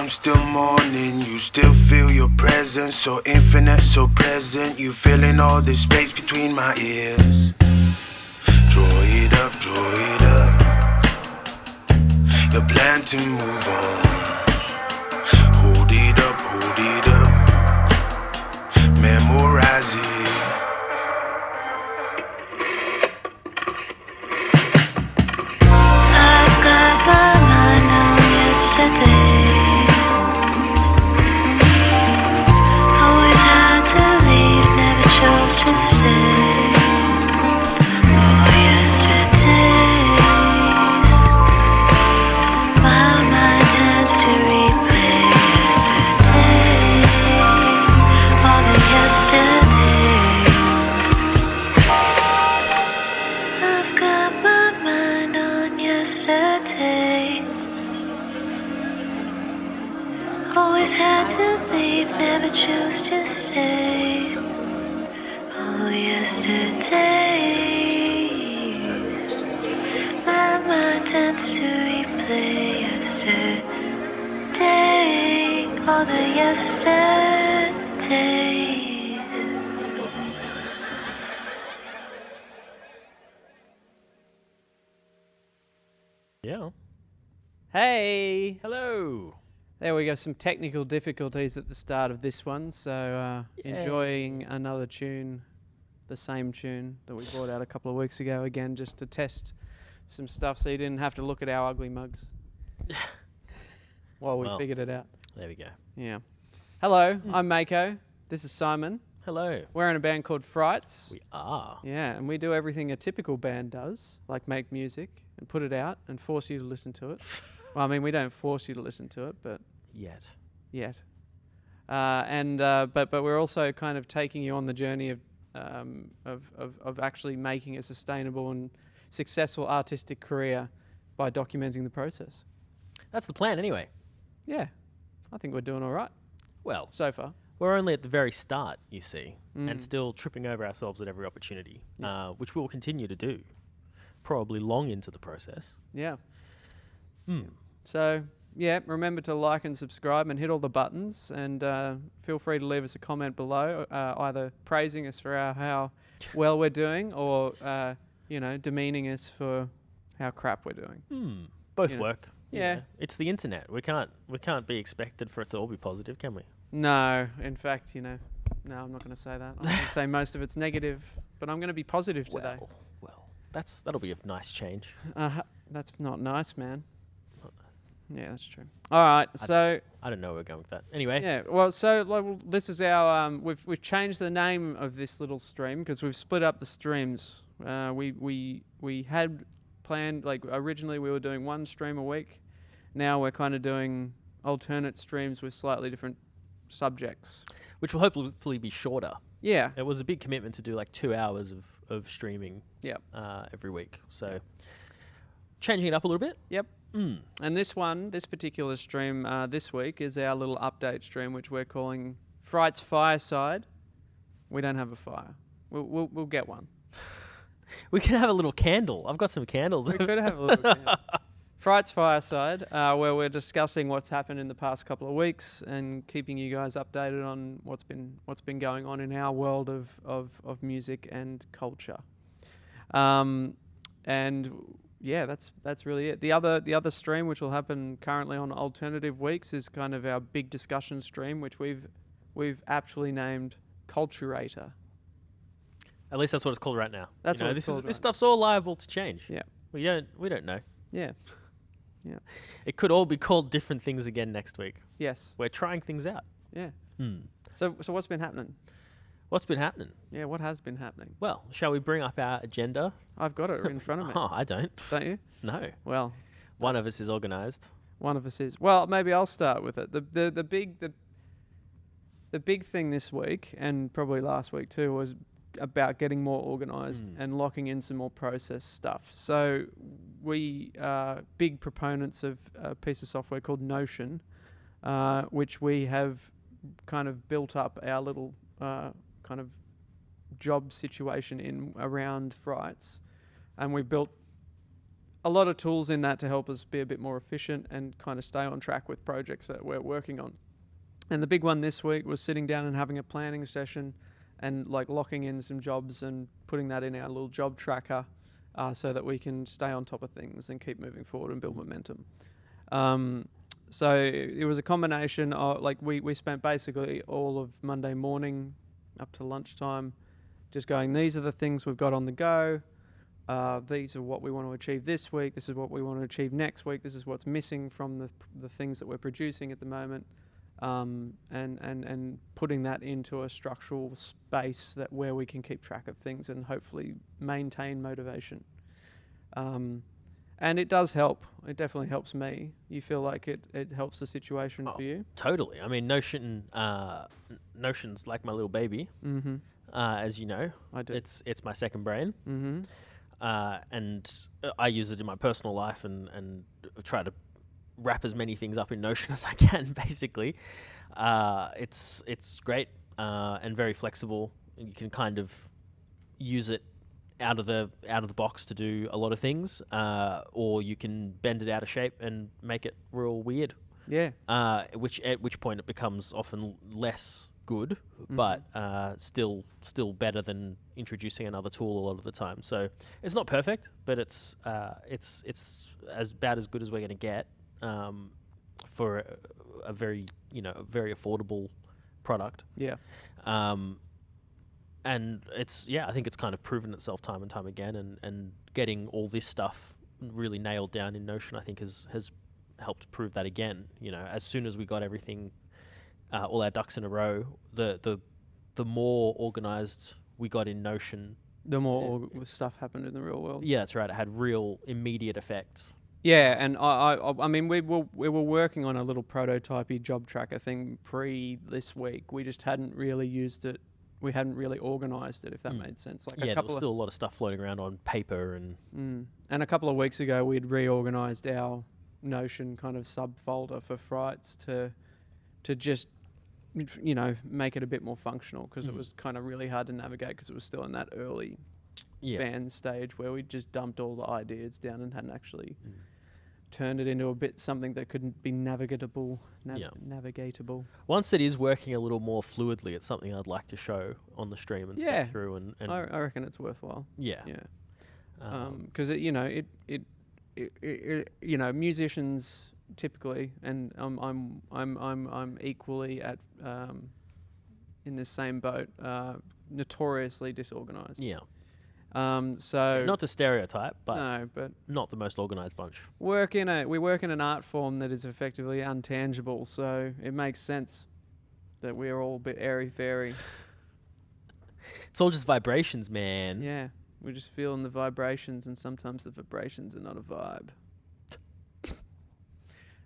I'm still mourning, you still feel your presence, so infinite, so present. You filling all the space between my ears. Draw it up, draw it up. Your plan to move on. Hold it up, hold it up. Memorize it. I've got my mind on yesterday. Always had to leave, never chose to stay. Oh, yesterdays. My mind tends to replay yesterday. All the yesterdays. I've got my mind on yesterday. Always had to leave, never choose to stay. Oh, yesterday. My mind tends to replay yesterday. All the yesterdays. Yeah. Hey, Hello. there we go. Some technical difficulties at the start of this one. So Yeah. enjoying another tune, the same tune that we brought out a couple of weeks ago. Again, just to test some stuff, so you didn't have to look at our ugly mugs while we Well. figured it out. There we go. Yeah. Hello, I'm Mako. This is Simon. Hello. We're in a band called FRIGHTS. We are. Yeah, and we do everything a typical band does, like make music and put it out and force you to listen to it. Well, I mean, we don't force you to listen to it, but Yet. yet. But we're also kind of taking you on the journey of actually making a sustainable and successful artistic career by documenting the process. That's the plan anyway. Yeah, I think we're doing all right Well, so far. we're only at the very start, you see, Mm. and still tripping over ourselves at every opportunity, Yeah. which we'll continue to do, probably long into the process. Yeah. Hmm. So, yeah, remember to like and subscribe and hit all the buttons, and feel free to leave us a comment below, either praising us for how well we're doing, or demeaning us for how crap we're doing. Both You know. work. you Yeah. know. It's the internet. We can't be expected for it to all be positive, can we? No, in fact, no, I'm not going to say that. I'm going to say most of it's negative, but I'm going to be positive today. Well, that'll be a nice change. That's not nice, man. Yeah, that's true. All right, so I don't know where we're going with that. Anyway. yeah, well, this is our we've changed the name of this little stream because we've split up the streams. We had planned, like, originally we were doing one stream a week. Now we're kind of doing alternate streams with slightly different subjects. Which will hopefully be shorter. Yeah. It was a big commitment to do like 2 hours of streaming Yep. every week. So changing it up a little bit. Yep. And this particular stream this week is our little update stream, which we're calling FRIGHTS Fireside. We don't have a fire. We'll get one. We can have a little candle. I've got some candles. We could have a little candle. FRIGHTS Fireside, where we're discussing what's happened in the past couple of weeks and keeping you guys updated on what's been going on in our world of music and culture. And yeah, that's really it. The other stream, which will happen currently on alternative weeks, is kind of our big discussion stream, which we've aptly named Culturator. At least that's what it's called right now. That's You know, what it's called this right stuff's all liable to change. Yeah. We don't know. Yeah. It could all be called different things again next week. Yes. We're trying things out. Yeah. So what's been happening? What's been happening? Yeah, what has been happening? Well, shall we bring up our agenda? I've got it in front of me. Oh, I don't. Don't you? No. Well, One of us is organised. one of us is. Well, maybe I'll start with it. The big thing this week, and probably last week too, was about getting more organised and locking in some more process stuff. So we are big proponents of a piece of software called Notion, which we have kind of built up our little kind of job situation in around FRIGHTS, and we built a lot of tools in that to help us be a bit more efficient and kind of stay on track with projects that we're working on. And the big one this week was sitting down and having a planning session and like locking in some jobs and putting that in our little job tracker so that we can stay on top of things and keep moving forward and build momentum. So it was a combination of like we spent basically all of Monday morning up to lunchtime just going, these are the things we've got on the go. These are what we want to achieve this week. This is what we want to achieve next week. This is what's missing from the things that we're producing at the moment. And putting that into a structural space that where we can keep track of things and hopefully maintain motivation. And it does help. It definitely helps me. You feel like it helps the situation for you? Totally. I mean, Notion's like my little baby. Mm-hmm. As you know, I do. It's my second brain. Mm-hmm. And I use it in my personal life and try to wrap as many things up in Notion as I can. Basically, it's great and very flexible. You can kind of use it out of the box to do a lot of things, or you can bend it out of shape and make it real weird. Yeah. At which point it becomes often less good, but still better than introducing another tool a lot of the time. So it's not perfect, but it's as about as good as we're going to get for a very very affordable product. Yeah. And I think it's kind of proven itself time and time again, and getting all this stuff really nailed down in Notion, I think has helped prove that again. As soon as we got everything, all our ducks in a row, the more organized we got in Notion, the more stuff happened in the real world. Yeah, that's right. It had real immediate effects. Yeah, and I mean, we were working on a little prototypey job tracker thing this week. We just hadn't really used it. We hadn't really organised it, if that made sense. Like there was still a lot of stuff floating around on paper and a couple of weeks ago, we'd reorganised our Notion kind of subfolder for Frights to just make it a bit more functional, because it was kind of really hard to navigate because it was still in that early band stage where we just dumped all the ideas down and hadn't actually turned it into something that couldn't be navigatable. Once it is working a little more fluidly, it's something I'd like to show on the stream and step through. And I reckon it's worthwhile. Yeah. Because musicians typically, and I'm equally at in the same boat, notoriously disorganized. Yeah. So not to stereotype, but no, but not the most organized bunch. we work in an art form that is effectively untangible, so it makes sense that we're all a bit airy-fairy. It's all just vibrations, man. Yeah, we're just feeling the vibrations, and sometimes the vibrations are not a vibe.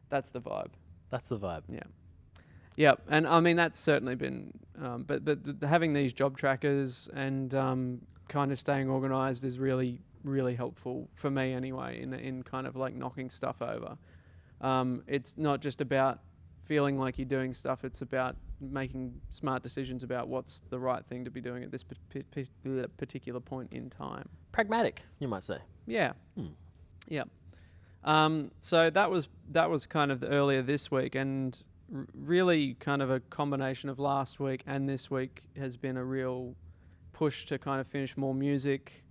That's the vibe. That's the vibe. Yeah. Yep, and I mean that's certainly been, but having these job trackers and kind of staying organised is really, really helpful for me anyway. In kind of like knocking stuff over. It's not just about feeling like you're doing stuff. It's about making smart decisions about what's the right thing to be doing at this particular point in time. Pragmatic, you might say. Yeah. Yep. So that was kind of the earlier this week, and really kind of a combination of last week and this week has been a real push to kind of finish more music.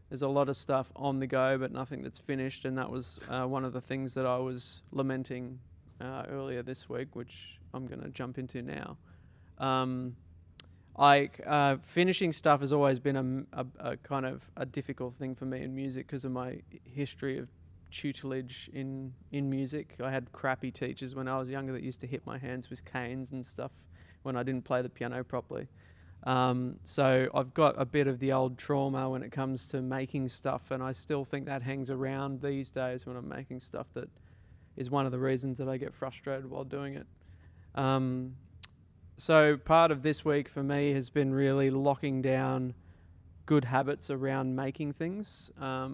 There's a lot of stuff on the go, but nothing that's finished, and that was one of the things that I was lamenting earlier this week, which I'm going to jump into now. Finishing stuff has always been a kind of a difficult thing for me in music because of my history of tutelage in music. I had crappy teachers when I was younger that used to hit my hands with canes and stuff when I didn't play the piano properly. So I've got a bit of the old trauma when it comes to making stuff, and I still think that hangs around these days when I'm making stuff. That is one of the reasons that I get frustrated while doing it. So part of this week for me has been really locking down good habits around making things. I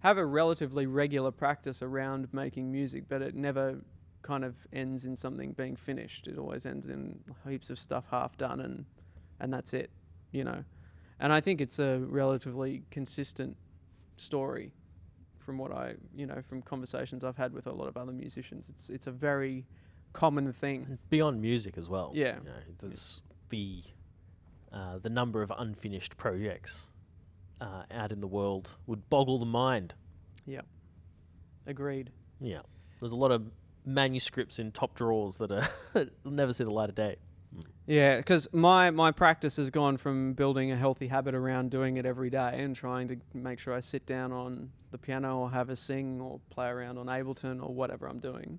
have a relatively regular practice around making music, but it never kind of ends in something being finished. It always ends in heaps of stuff half done, and that's it, And I think it's a relatively consistent story from what from conversations I've had with a lot of other musicians. It's a very common thing. And beyond music as well. Yeah. You know, there's the number of unfinished projects out in the world would boggle the mind. Yeah. Agreed. Yeah. There's a lot of manuscripts in top drawers that will never see the light of day. Yeah, because my practice has gone from building a healthy habit around doing it every day and trying to make sure I sit down on the piano or have a sing or play around on Ableton or whatever I'm doing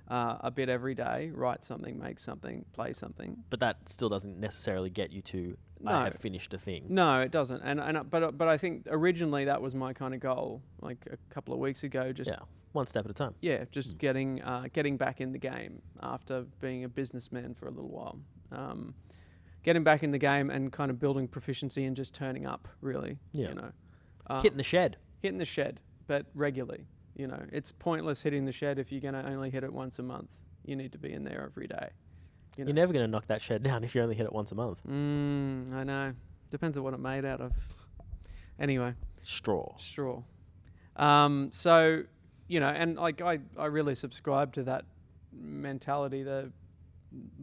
a bit every day, write something, make something, play something. But that still doesn't necessarily get you to I have finished a thing. No, it doesn't. But I think originally that was my kind of goal. Like a couple of weeks ago, just one step at a time. Yeah, just getting back in the game after being a businessman for a little while. Getting back in the game and kind of building proficiency and just turning up, really. Yeah. You know, Hitting the shed. Hitting the shed, but regularly. You know, it's pointless hitting the shed if you're going to only hit it once a month. You need to be in there every day. You know? You're never going to knock that shed down if you only hit it once a month. I know. Depends on what it's made out of. Anyway. Straw. So, you know, and like I really subscribe to that mentality.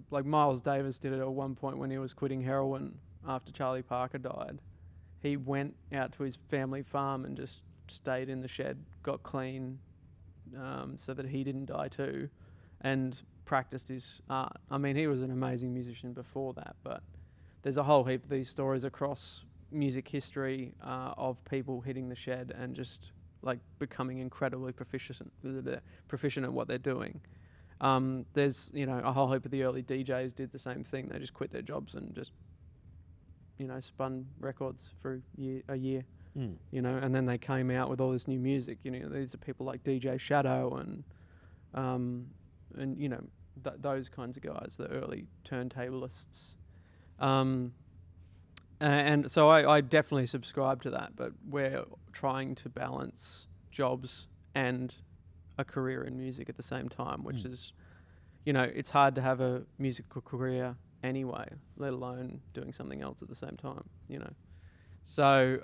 Like Miles Davis did it at one point when he was quitting heroin after Charlie Parker died. He went out to his family farm and just stayed in the shed, got clean, so that he didn't die too, and practiced his art. I mean, he was an amazing musician before that, but there's a whole heap of these stories across music history of people hitting the shed and just like becoming incredibly proficient at what they're doing. There's, you know, a whole heap of the early DJs did the same thing. They just quit their jobs and just, you know, spun records for a year, you know, and then they came out with all this new music. You know, these are people like DJ Shadow and you know, those kinds of guys, the early turntablists. And so I definitely subscribe to that, but we're trying to balance jobs and a career in music at the same time, which is, you know, it's hard to have a musical career anyway, let alone doing something else at the same time, you know. So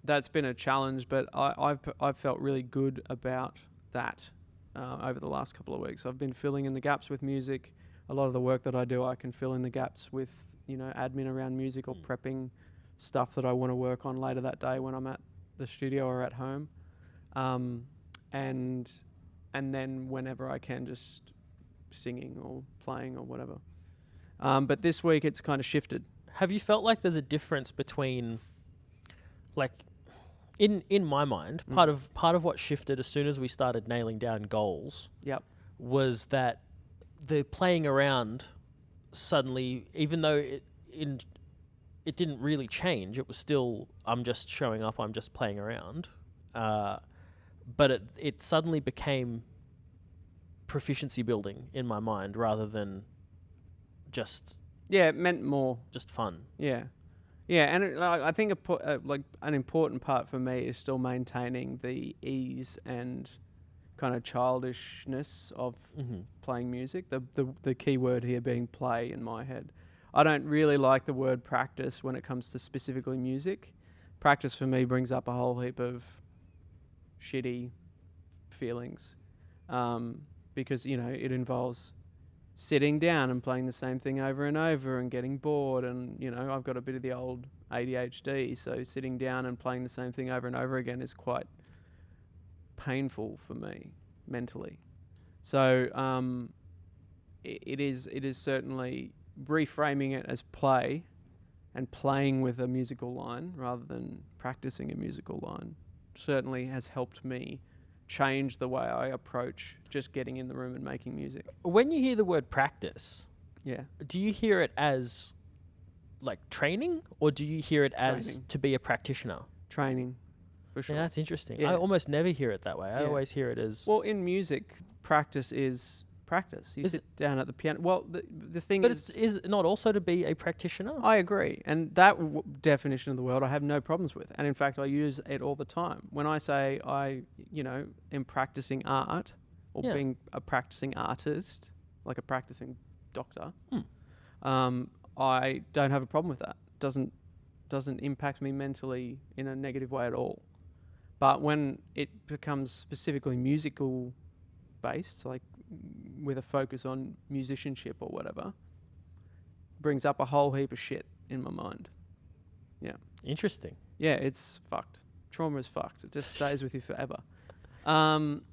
that's been a challenge, but I've felt really good about that over the last couple of weeks. I've been filling in the gaps with music. A lot of the work that I do, I can fill in the gaps with, you know, admin around music or prepping stuff that I want to work on later that day when I'm at the studio or at home. And then whenever I can, just singing or playing or whatever. But this week it's kind of shifted. Have you felt like there's a difference between, like, in my mind, part of what shifted as soon as we started nailing down goals, was that the playing around suddenly, even though it didn't really change, it was still, I'm just showing up, I'm just playing around. But it suddenly became proficiency building in my mind rather than just... Yeah, it meant more. Just fun. Yeah. Yeah, and I think like an important part for me is still maintaining the ease and kind of childishness of playing music. The key word here being play in my head. I don't really like the word practice when it comes to specifically music. Practice for me brings up a whole heap of shitty feelings because, you know, it involves sitting down and playing the same thing over and over and getting bored, and, you know, I've got a bit of the old ADHD, so sitting down and playing the same thing over and over again is quite painful for me mentally. So it is certainly reframing it as play and playing with a musical line rather than practicing a musical line certainly has helped me change the way I approach just getting in the room and making music. When you hear the word practice, yeah, do you hear it as like training, or do you hear it as to be a practitioner? Training, for sure. Yeah, that's interesting. Yeah. I almost never hear it that way. I always hear it as... Well, in music, practice is practice. You sit down at the piano. Well, the thing but is... But is it not also to be a practitioner? I agree. And that definition of the word I have no problems with. And in fact, I use it all the time. When I say I, you know, am practicing art or being a practicing artist, like a practicing doctor, I don't have a problem with that. Doesn't doesn't impact me mentally in a negative way at all. But when it becomes specifically musical based, like with a focus on musicianship or whatever, brings up a whole heap of shit in my mind. Yeah. Interesting. Yeah, it's fucked. Trauma is fucked. It just stays with you forever.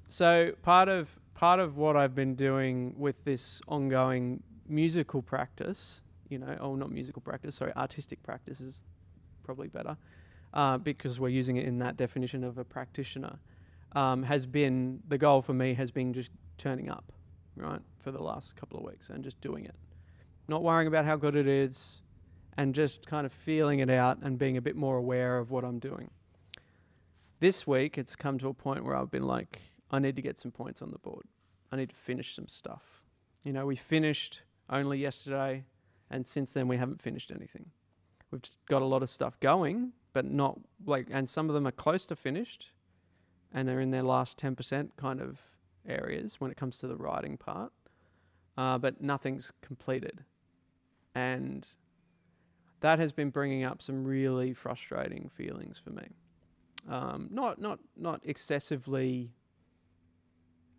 So part of what I've been doing with this ongoing musical practice, not musical practice, sorry, artistic practice is probably better, because we're using it in that definition of a practitioner, the goal for me has been just turning up, right, for the last couple of weeks and just doing it. Not worrying about how good it is and just kind of feeling it out and being a bit more aware of what I'm doing. This week, it's come to a point where I've been like, I need to get some points on the board. I need to finish some stuff. We finished only yesterday, and since then we haven't finished anything. We've just got a lot of stuff going, but not and some of them are close to finished, and they're in their last 10% kind of areas when it comes to the writing part, but nothing's completed. And that has been bringing up some really frustrating feelings for me. Not excessively,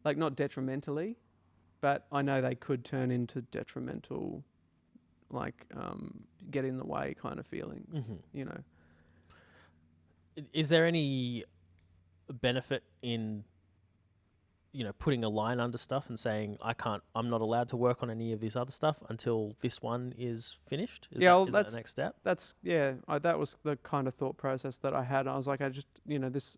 not detrimentally, but I know they could turn into detrimental, get in the way kind of feelings, Mm-hmm. Is there any benefit in, putting a line under stuff and saying, I'm not allowed to work on any of this other stuff until this one is finished? Is that the next step? That was the kind of thought process that I had. I was like, this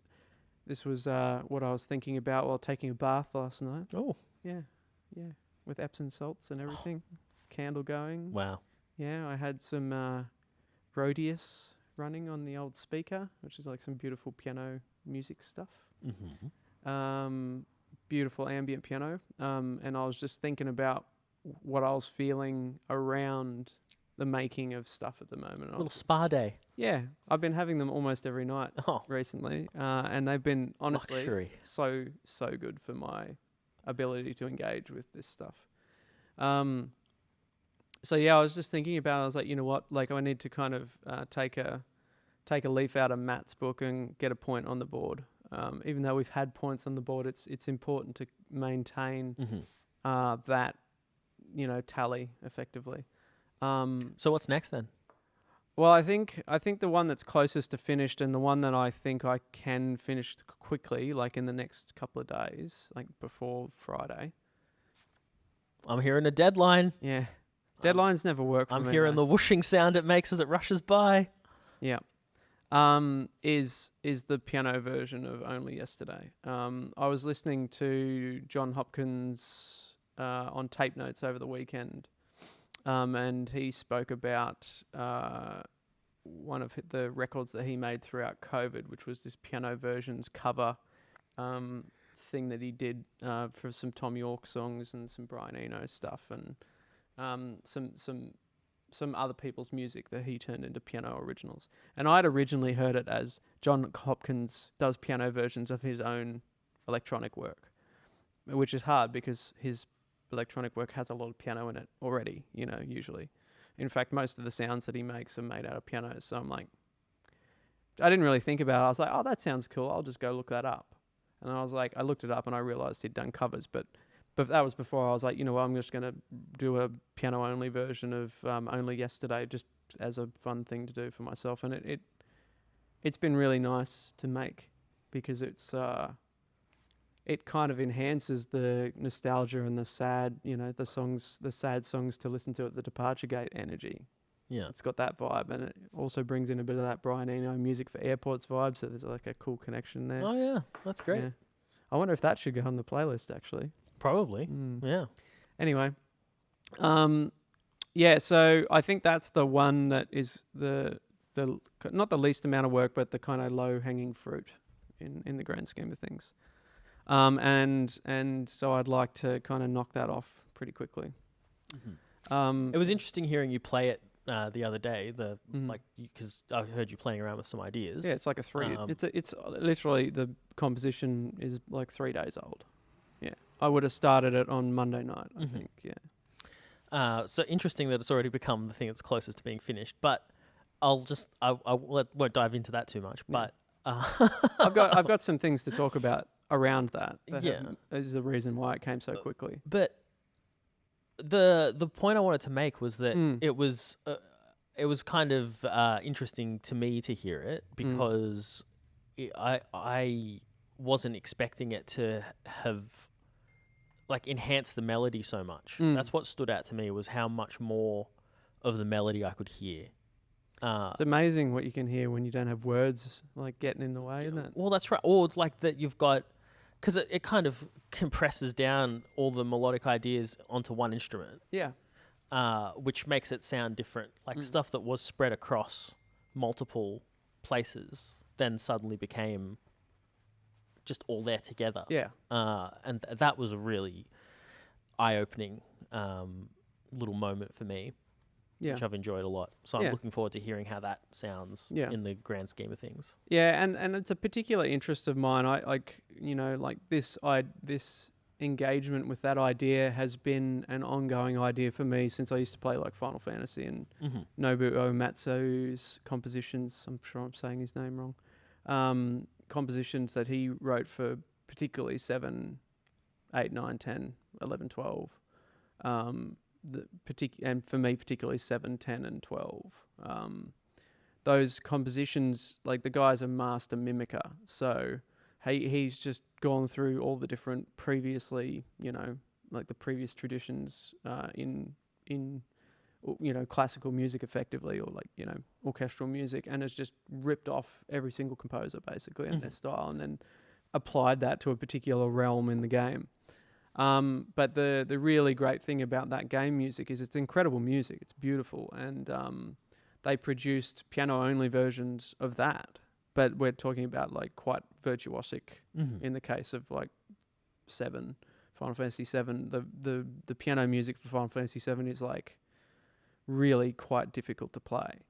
was what I was thinking about while taking a bath last night. Oh. Yeah. With Epsom salts and everything. Candle going. Wow. Yeah, I had some Rhodius running on the old speaker, which is like some beautiful piano music stuff. Mm-hmm. Beautiful ambient piano. And I was just thinking about what I was feeling around the making of stuff at the moment. A little spa day. Yeah, I've been having them almost every night recently, and they've been honestly luxury. so good for my ability to engage with this stuff. So yeah, I was just thinking about it. I was like, you know what? Like, I need to kind of take a leaf out of Matt's book and get a point on the board. Even though we've had points on the board, it's important to maintain that tally effectively. So what's next then? Well, I think the one that's closest to finished and the one that I think I can finish quickly, like in the next couple of days, like before Friday. I'm hearing a deadline. Yeah. Deadlines never work for me. I'm hearing the whooshing sound it makes as it rushes by. Yeah. Is the piano version of Only Yesterday. I was listening to John Hopkins on tape notes over the weekend. And he spoke about one of the records that he made throughout COVID, which was this piano versions cover thing that he did for some Tom York songs and some Brian Eno stuff and some other people's music that he turned into piano originals. And I'd originally heard it as John Hopkins does piano versions of his own electronic work, which is hard because his electronic work has a lot of piano in it already, usually. In fact, most of the sounds that he makes are made out of pianos. So I'm like, I didn't really think about it. I was like, oh, that sounds cool. I'll just go look that up. And then I looked it up and I realized he'd done covers, but that was before I was like, I'm just going to do a piano-only version of Only Yesterday just as a fun thing to do for myself. And it's been really nice to make because it kind of enhances the nostalgia and the sad, the sad songs to listen to at the Departure Gate energy. Yeah. It's got that vibe, and it also brings in a bit of that Brian Eno music for airports vibe, so there's like a cool connection there. Oh, yeah. That's great. Yeah. I wonder if that should go on the playlist, actually. Probably. Yeah. Anyway. So I think that's the one that is the not the least amount of work, but the kind of low-hanging fruit in the grand scheme of things. And so I'd like to kind of knock that off pretty quickly. Mm-hmm. It was interesting hearing you play it the other day. Because I heard you playing around with some ideas. Yeah, it's like it's literally the composition is like 3 days old. Yeah, I would have started it on Monday night. I think. Yeah. So interesting that it's already become the thing that's closest to being finished. But won't dive into that too much, but I've got some things to talk about around that. Yeah. Is the reason why it came so quickly. But the point I wanted to make was that it was kind of interesting to me to hear it because I wasn't expecting it to have like enhanced the melody so much. That's what stood out to me was how much more of the melody I could hear. It's amazing what you can hear when you don't have words like getting in the way, isn't it? Well, that's right. Or like that you've got, because it kind of compresses down all the melodic ideas onto one instrument. Yeah. Which makes it sound different. Like stuff that was spread across multiple places then suddenly became just all there together. Yeah. And that was a really eye-opening little moment for me, which I've enjoyed a lot. So I'm looking forward to hearing how that sounds in the grand scheme of things. Yeah, and it's a particular interest of mine. I like, this engagement with that idea has been an ongoing idea for me since I used to play like Final Fantasy and Nobuo Matsu's compositions. I'm sure I'm saying his name wrong. Compositions that he wrote for particularly 7, 8, 9, 10, 11, 12. And for me particularly 7, 10 and 12. Those compositions, like the guy's a master mimicker, so he's just gone through all the different previously, like the previous traditions in classical music effectively, or like, orchestral music, and has just ripped off every single composer basically and their style, and then applied that to a particular realm in the game. But the really great thing about that game music is it's incredible music. It's beautiful, and they produced piano-only versions of that. But we're talking about like quite virtuosic in the case of like Final Fantasy 7. The piano music for Final Fantasy 7 is like really quite difficult to play.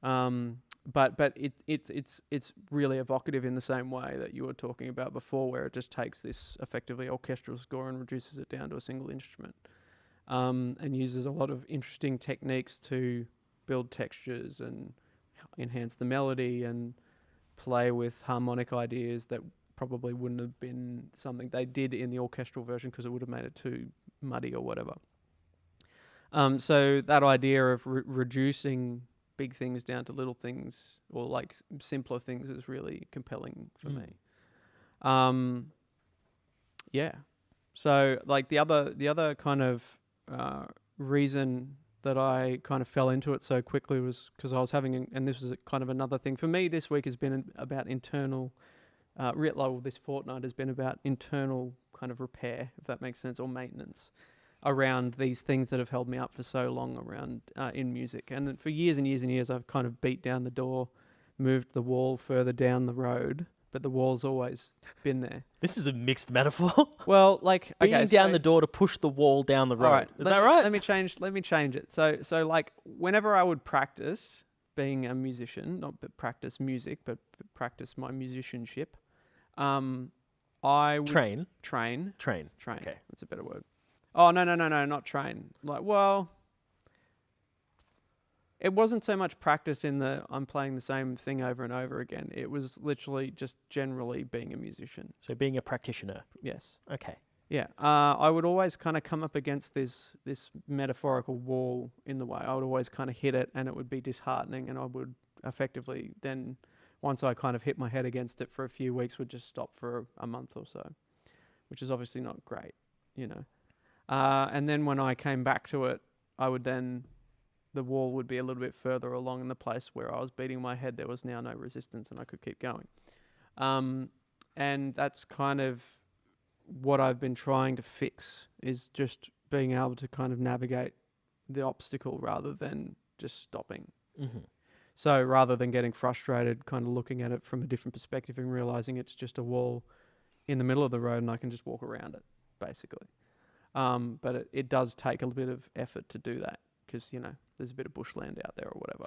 But it's really evocative in the same way that you were talking about before, where it just takes this effectively orchestral score and reduces it down to a single instrument, and uses a lot of interesting techniques to build textures and enhance the melody and play with harmonic ideas that probably wouldn't have been something they did in the orchestral version because it would have made it too muddy or whatever. So that idea of reducing big things down to little things, or like simpler things, is really compelling for me. So like the other kind of reason that I kind of fell into it so quickly was because I was having, and this was kind of another thing for me this week has been about internal, this fortnight has been about internal kind of repair, if that makes sense, or maintenance around these things that have held me up for so long around in music. And for years and years and years, I've kind of beat down the door, moved the wall further down the road, but the wall's always been there. This is a mixed metaphor. Well, like beating down the door to push the wall down the road. All right, is that right? Let me change it. So like whenever I would practice being a musician, not practice music, but practice my musicianship, I would train. Okay, that's a better word. Oh, no, not train. Like, well, it wasn't so much practice in I'm playing the same thing over and over again. It was literally just generally being a musician. So being a practitioner. Yes. Okay. Yeah. I would always kind of come up against this metaphorical wall in the way. I would always kind of hit it, and it would be disheartening, and I would effectively then, once I kind of hit my head against it for a few weeks, would just stop for a month or so, which is obviously not great, And then when I came back to it, the wall would be a little bit further along in the place where I was beating my head. There was now no resistance, and I could keep going. And that's kind of what I've been trying to fix, is just being able to kind of navigate the obstacle rather than just stopping. Mm-hmm. So rather than getting frustrated, kind of looking at it from a different perspective and realizing it's just a wall in the middle of the road and I can just walk around it, basically. But it does take a little bit of effort to do that because, there's a bit of bushland out there or whatever.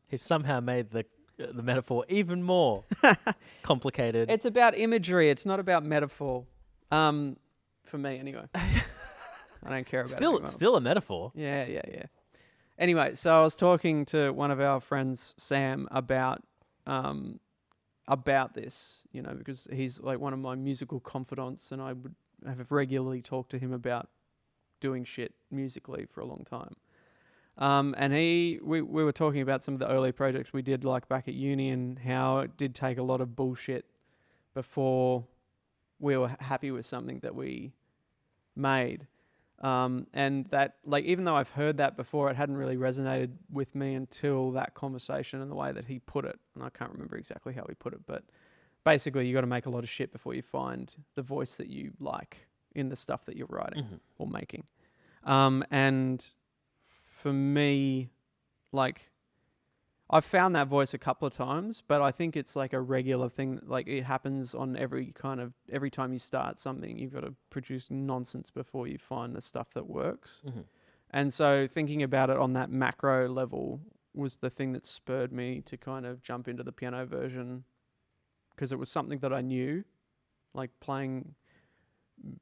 He's somehow made the metaphor even more complicated. It's about imagery. It's not about metaphor. For me, anyway. I don't care about it. Still a metaphor. Yeah. Anyway, so I was talking to one of our friends, Sam, about this, because he's like one of my musical confidants, and I would have regularly talked to him about doing shit musically for a long time. And we were talking about some of the early projects we did, like back at uni, and how it did take a lot of bullshit before we were happy with something that we made. And that, like, even though I've heard that before, it hadn't really resonated with me until that conversation and the way that he put it. And I can't remember exactly how he put it, but basically you got to make a lot of shit before you find the voice that you like in the stuff that you're writing or making. And for me, like, I've found that voice a couple of times, but I think it's like a regular thing. Like, it happens on every time you start something, you've got to produce nonsense before you find the stuff that works. And so thinking about it on that macro level was the thing that spurred me to kind of jump into the piano version, because it was something that I knew, like playing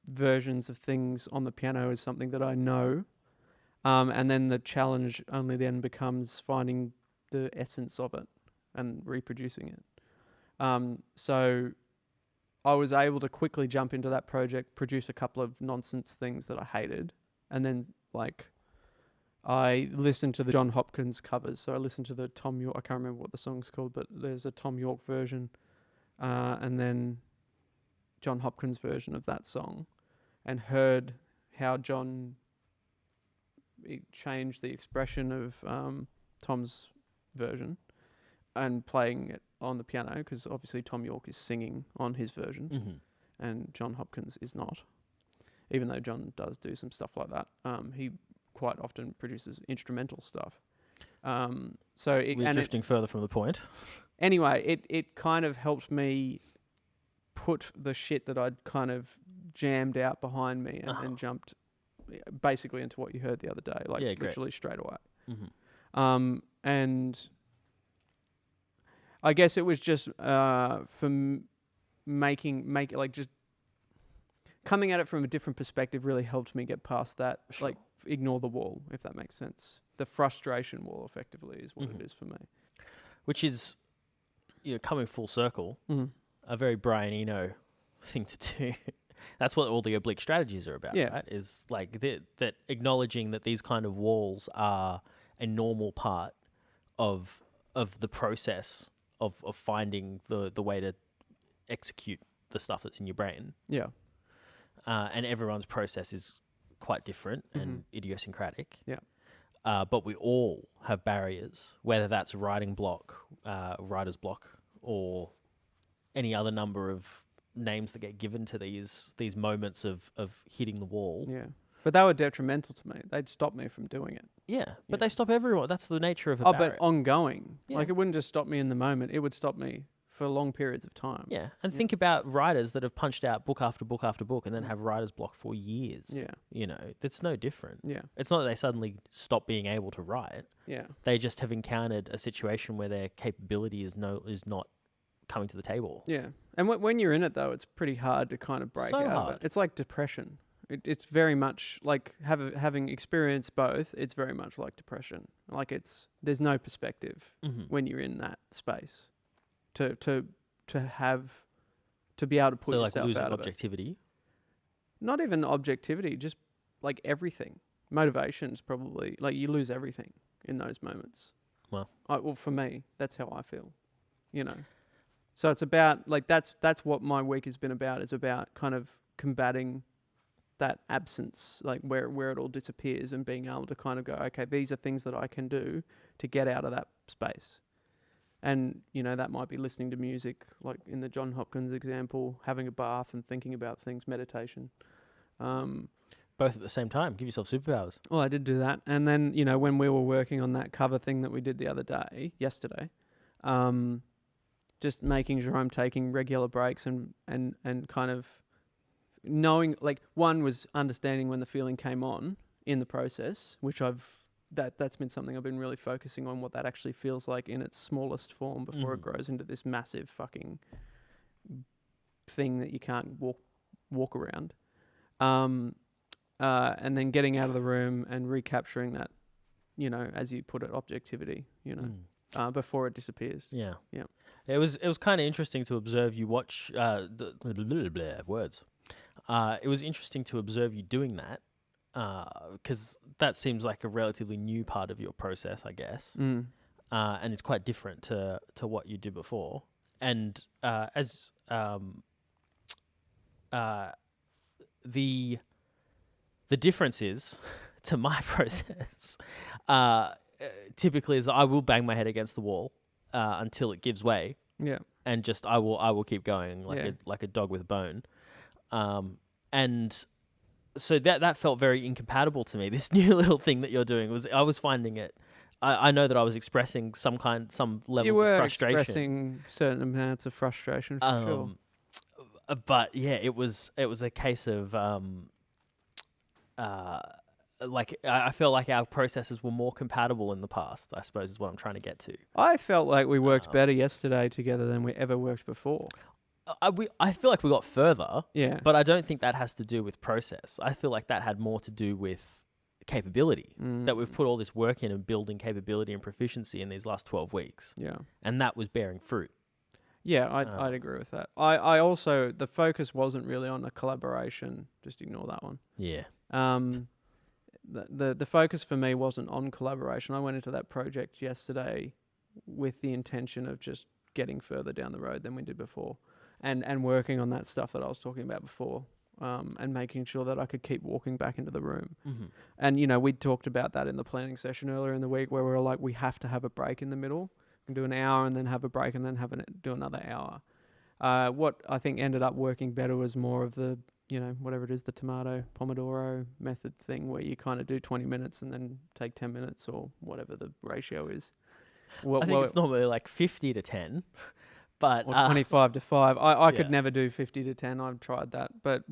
versions of things on the piano is something that I know. And then the challenge only then becomes finding the essence of it and reproducing it. So I was able to quickly jump into that project, produce a couple of nonsense things that I hated, and then like I listened to the John Hopkins covers. So I listened to the Tom York, I can't remember what the song's called, but there's a Tom York version, and then John Hopkins version of that song, and heard how John changed the expression of Tom's version and playing it on the piano, because obviously Tom York is singing on his version and John Hopkins is not, even though John does do some stuff like that. He quite often produces instrumental stuff. So we're drifting further from the point. Anyway, it kind of helped me put the shit that I'd kind of jammed out behind me and jumped basically into what you heard the other day, like literally straight away. And I guess it was just for just coming at it from a different perspective really helped me get past that. Like, ignore the wall, if that makes sense. The frustration wall, effectively, is what it is for me. Which is, coming full circle, a very Brian Eno thing to do. That's what all the oblique strategies are about, right? Is like that acknowledging that these kind of walls are a normal part of the process of finding the way to execute the stuff that's in your brain. Yeah. And everyone's process is quite different and idiosyncratic. Yeah. But we all have barriers, whether that's writing block, writer's block, or any other number of names that get given to these moments of hitting the wall. Yeah. But they were detrimental to me. They'd stop me from doing it. Yeah. But they stop everyone. That's the nature of a barrier. But ongoing. Yeah. Like, it wouldn't just stop me in the moment. It would stop me for long periods of time. Yeah. And think about writers that have punched out book after book after book and then have writer's block for years. Yeah. It's no different. Yeah. It's not that they suddenly stop being able to write. Yeah. They just have encountered a situation where their capability is not coming to the table. Yeah. And when you're in it, though, it's pretty hard to kind of break out of it. It's like depression. It's very much like having experienced both. It's very much like depression. Like, there's no perspective when you're in that space to be able to put yourself losing out of objectivity. It. Not even objectivity, just like everything. Motivation's probably like you lose everything in those moments. Well, for me, that's how I feel. So it's about like that's what my week has been about. Is about kind of combating that absence, like where it all disappears, and being able to kind of go, okay, these are things that I can do to get out of that space. And, that might be listening to music, like in the John Hopkins example, having a bath and thinking about things, meditation. Both at the same time. Give yourself superpowers. Well, I did do that. And then, when we were working on that cover thing that we did yesterday, just making sure I'm taking regular breaks and kind of knowing, like, one was understanding when the feeling came on in the process, which that's been something I've been really focusing on, what that actually feels like in its smallest form before it grows into this massive fucking thing that you can't walk around. And then getting out of the room and recapturing as you put it, objectivity, before it disappears. Yeah. Yeah. It was kind of interesting to observe you watch words. It was interesting to observe you doing that, because that seems like a relatively new part of your process, I guess. Mm. And it's quite different to what you did before. And as the difference is to my process, typically is that I will bang my head against the wall until it gives way, Yeah. and just I will keep going like a dog with a bone, and so that felt very incompatible to me. This new little thing that you're doing I was finding it. I know that I was expressing some levels You were of frustration. expressing certain amounts of frustration for sure. But yeah, it was a case of I feel like our processes were more compatible in the past, I suppose is what I'm trying to get to. I felt like we worked better yesterday together than we ever worked before. I feel like we got further, Yeah. but I don't think that has to do with process. I feel like that had more to do with capability, that we've put all this work in and building capability and proficiency in these last 12 weeks. Yeah. And that was bearing fruit. Yeah, I'd agree with that. I also, the focus wasn't really on the collaboration. Just ignore that one. Yeah. The focus for me wasn't on collaboration. I went into that project yesterday with the intention of just getting further down the road than we did before, and working on that stuff that I was talking about before, and making sure that I could keep walking back into the room. Mm-hmm. And we talked about that in the planning session earlier in the week, where we were like, we have to have a break in the middle. We can do an hour and then have a break and then do another hour. What I think ended up working better was more of the whatever it is, the tomato Pomodoro method thing, where you kind of do 20 minutes and then take 10 minutes or whatever the ratio is. I think it's normally like 50 to 10, but... Or 25 to 5. I could Yeah. never do 50 to 10. I've tried that. But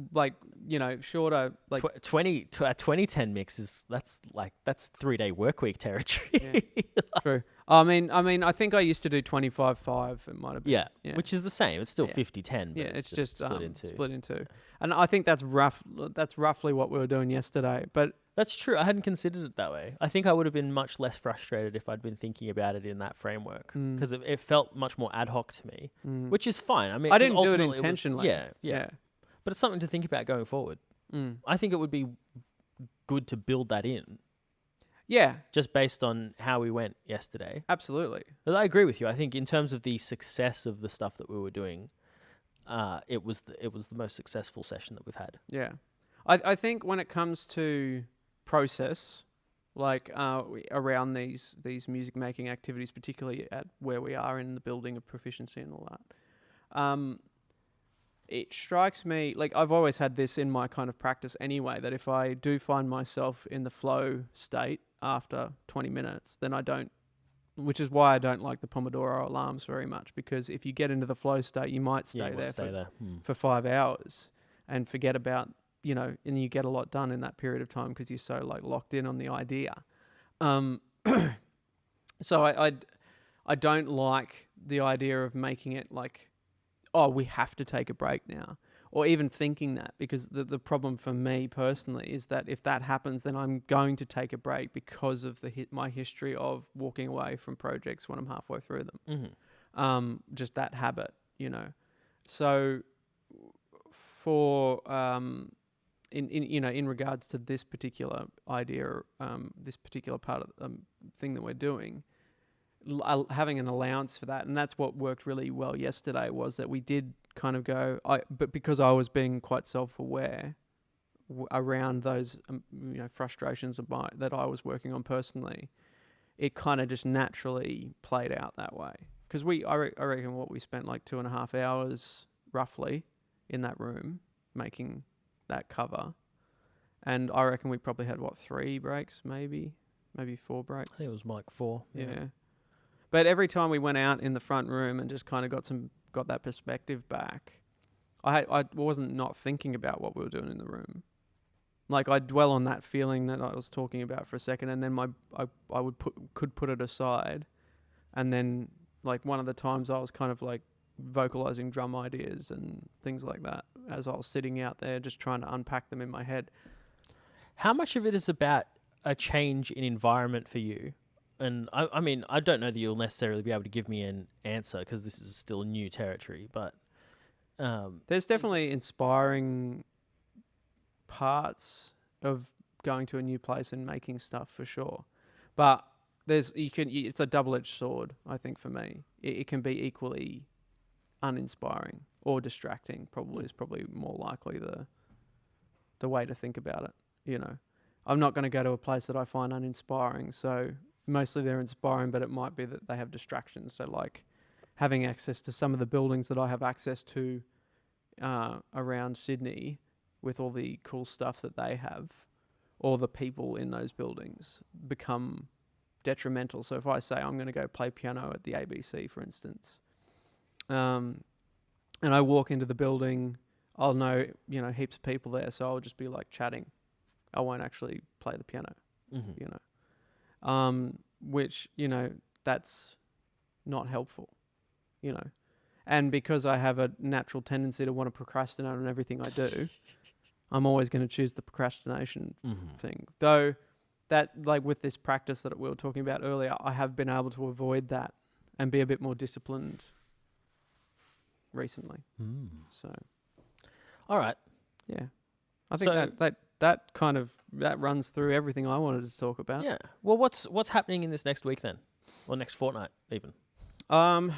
shorter... 20-10 mix that's 3-day work week territory. Yeah, true. I mean, I think I used to do 25-5. It might have been. Yeah, which is the same. It's still 50-10. Yeah, it's just split in two. And I think that's roughly what we were doing yesterday. But That's true. I hadn't considered it that way. I think I would have been much less frustrated if I'd been thinking about it in that framework, because it felt much more ad hoc to me, which is fine. I mean, I didn't do it ultimately intentionally. Yeah. But it's something to think about going forward. I think it would be good to build that in, Yeah, just based on how we went yesterday. absolutely. But I agree with you. I think in terms of the success of the stuff that we were doing, it was the most successful session that we've had. Yeah. I think when it comes to process, like around these music making activities, particularly at where we are in the building of proficiency and all that, it strikes me, like I've always had this in my kind of practice anyway, that if I do find myself in the flow state after 20 minutes, then I don't, which is why I don't like the Pomodoro alarms very much, because if you get into the flow state, you might stay there for 5 hours and forget about, and you get a lot done in that period of time because you're so like locked in on the idea. So I don't like the idea of making it like, oh, we have to take a break now, or even thinking that, because the problem for me personally is that if that happens, then I'm going to take a break because of my history of walking away from projects when I'm halfway through them. Just that habit, So for in regards to this particular idea, this particular part of thing that we're doing, having an allowance for that, and that's what worked really well yesterday, was that we did kind of go, but because I was being quite self-aware around those frustrations that I was working on personally, it kind of just naturally played out that way. Because I reckon we spent like 2.5 hours roughly in that room making that cover, and I reckon we probably had 3 breaks, maybe 4 breaks. I think it was like 4. Yeah. But every time we went out in the front room and just kind of got that perspective back, I wasn't not thinking about what we were doing in the room. Like I dwell on that feeling that I was talking about for a second, and then I could put it aside, and then like one of the times I was kind of like vocalizing drum ideas and things like that as I was sitting out there just trying to unpack them in my head. How much of it is about a change in environment for you, and I mean, I don't know that you'll necessarily be able to give me an answer because this is still new territory, but there's definitely inspiring parts of going to a new place and making stuff for sure, but it's a double-edged sword. I think for me, it can be equally uninspiring or distracting. Is probably more likely the way to think about it. You know, I'm not going to go to a place that I find uninspiring. So mostly they're inspiring, but it might be that they have distractions. So like having access to some of the buildings that I have access to around Sydney with all the cool stuff that they have, or the people in those buildings become detrimental. So if I say I'm going to go play piano at the ABC, for instance, and I walk into the building, I'll know, heaps of people there, so I'll just be like chatting. I won't actually play the piano, which, that's not helpful, And because I have a natural tendency to want to procrastinate on everything I do, I'm always going to choose the procrastination thing. Though that, like with this practice that we were talking about earlier, I have been able to avoid that and be a bit more disciplined recently. So, all right, yeah, I think that kind of runs through everything I wanted to talk about. Yeah. Well, what's happening in this next week then, or next fortnight even?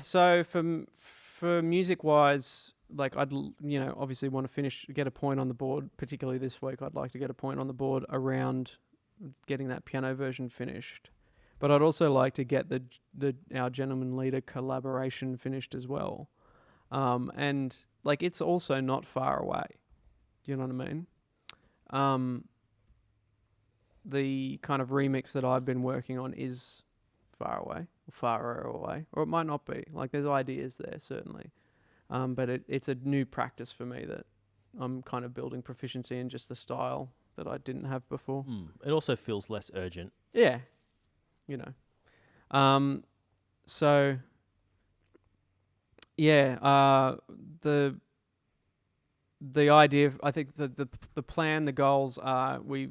So for music wise, like I'd obviously want to get a point on the board. Particularly this week, I'd like to get a point on the board around getting that piano version finished. But I'd also like to get our Gentleman Leader collaboration finished as well. And like it's also not far away. Do you know what I mean? The kind of remix that I've been working on is farer away, or it might not be. Like there's ideas there certainly, but it's a new practice for me that I'm kind of building proficiency in, just the style that I didn't have before. It also feels less urgent. Yeah, So yeah, the idea, I think the plan, the goals are we've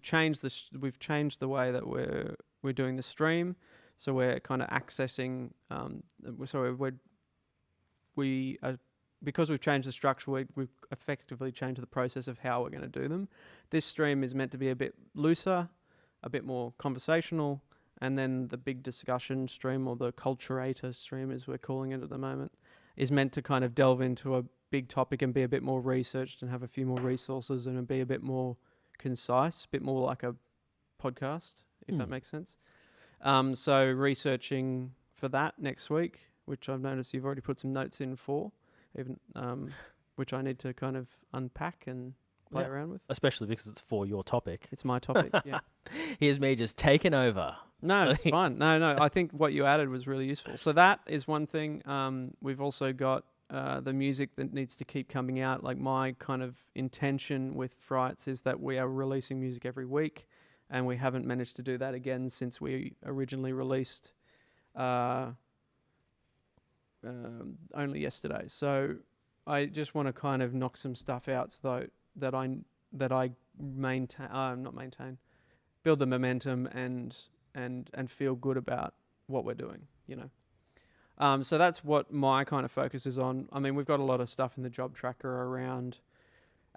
changed the way that we're doing the stream, so we're kind of accessing. Because we've changed the structure, we've effectively changed the process of how we're going to do them. This stream is meant to be a bit looser, a bit more conversational, and then the big discussion stream, or the culturator stream as we're calling it at the moment, is meant to kind of delve into a big topic and be a bit more researched and have a few more resources and be a bit more concise, a bit more like a podcast, if that makes sense. So researching for that next week, which I've noticed you've already put some notes in for, even which I need to kind of unpack and play around with. Especially because it's for your topic. It's my topic, yeah. Here's me just taking over. No, it's fine. No, I think what you added was really useful. So that is one thing. We've also got the music that needs to keep coming out. Like my kind of intention with Frights is that we are releasing music every week, and we haven't managed to do that again since we originally released only yesterday. So I just want to kind of knock some stuff out so that I build the momentum and feel good about what we're doing, So that's what my kind of focus is on. I mean, we've got a lot of stuff in the job tracker around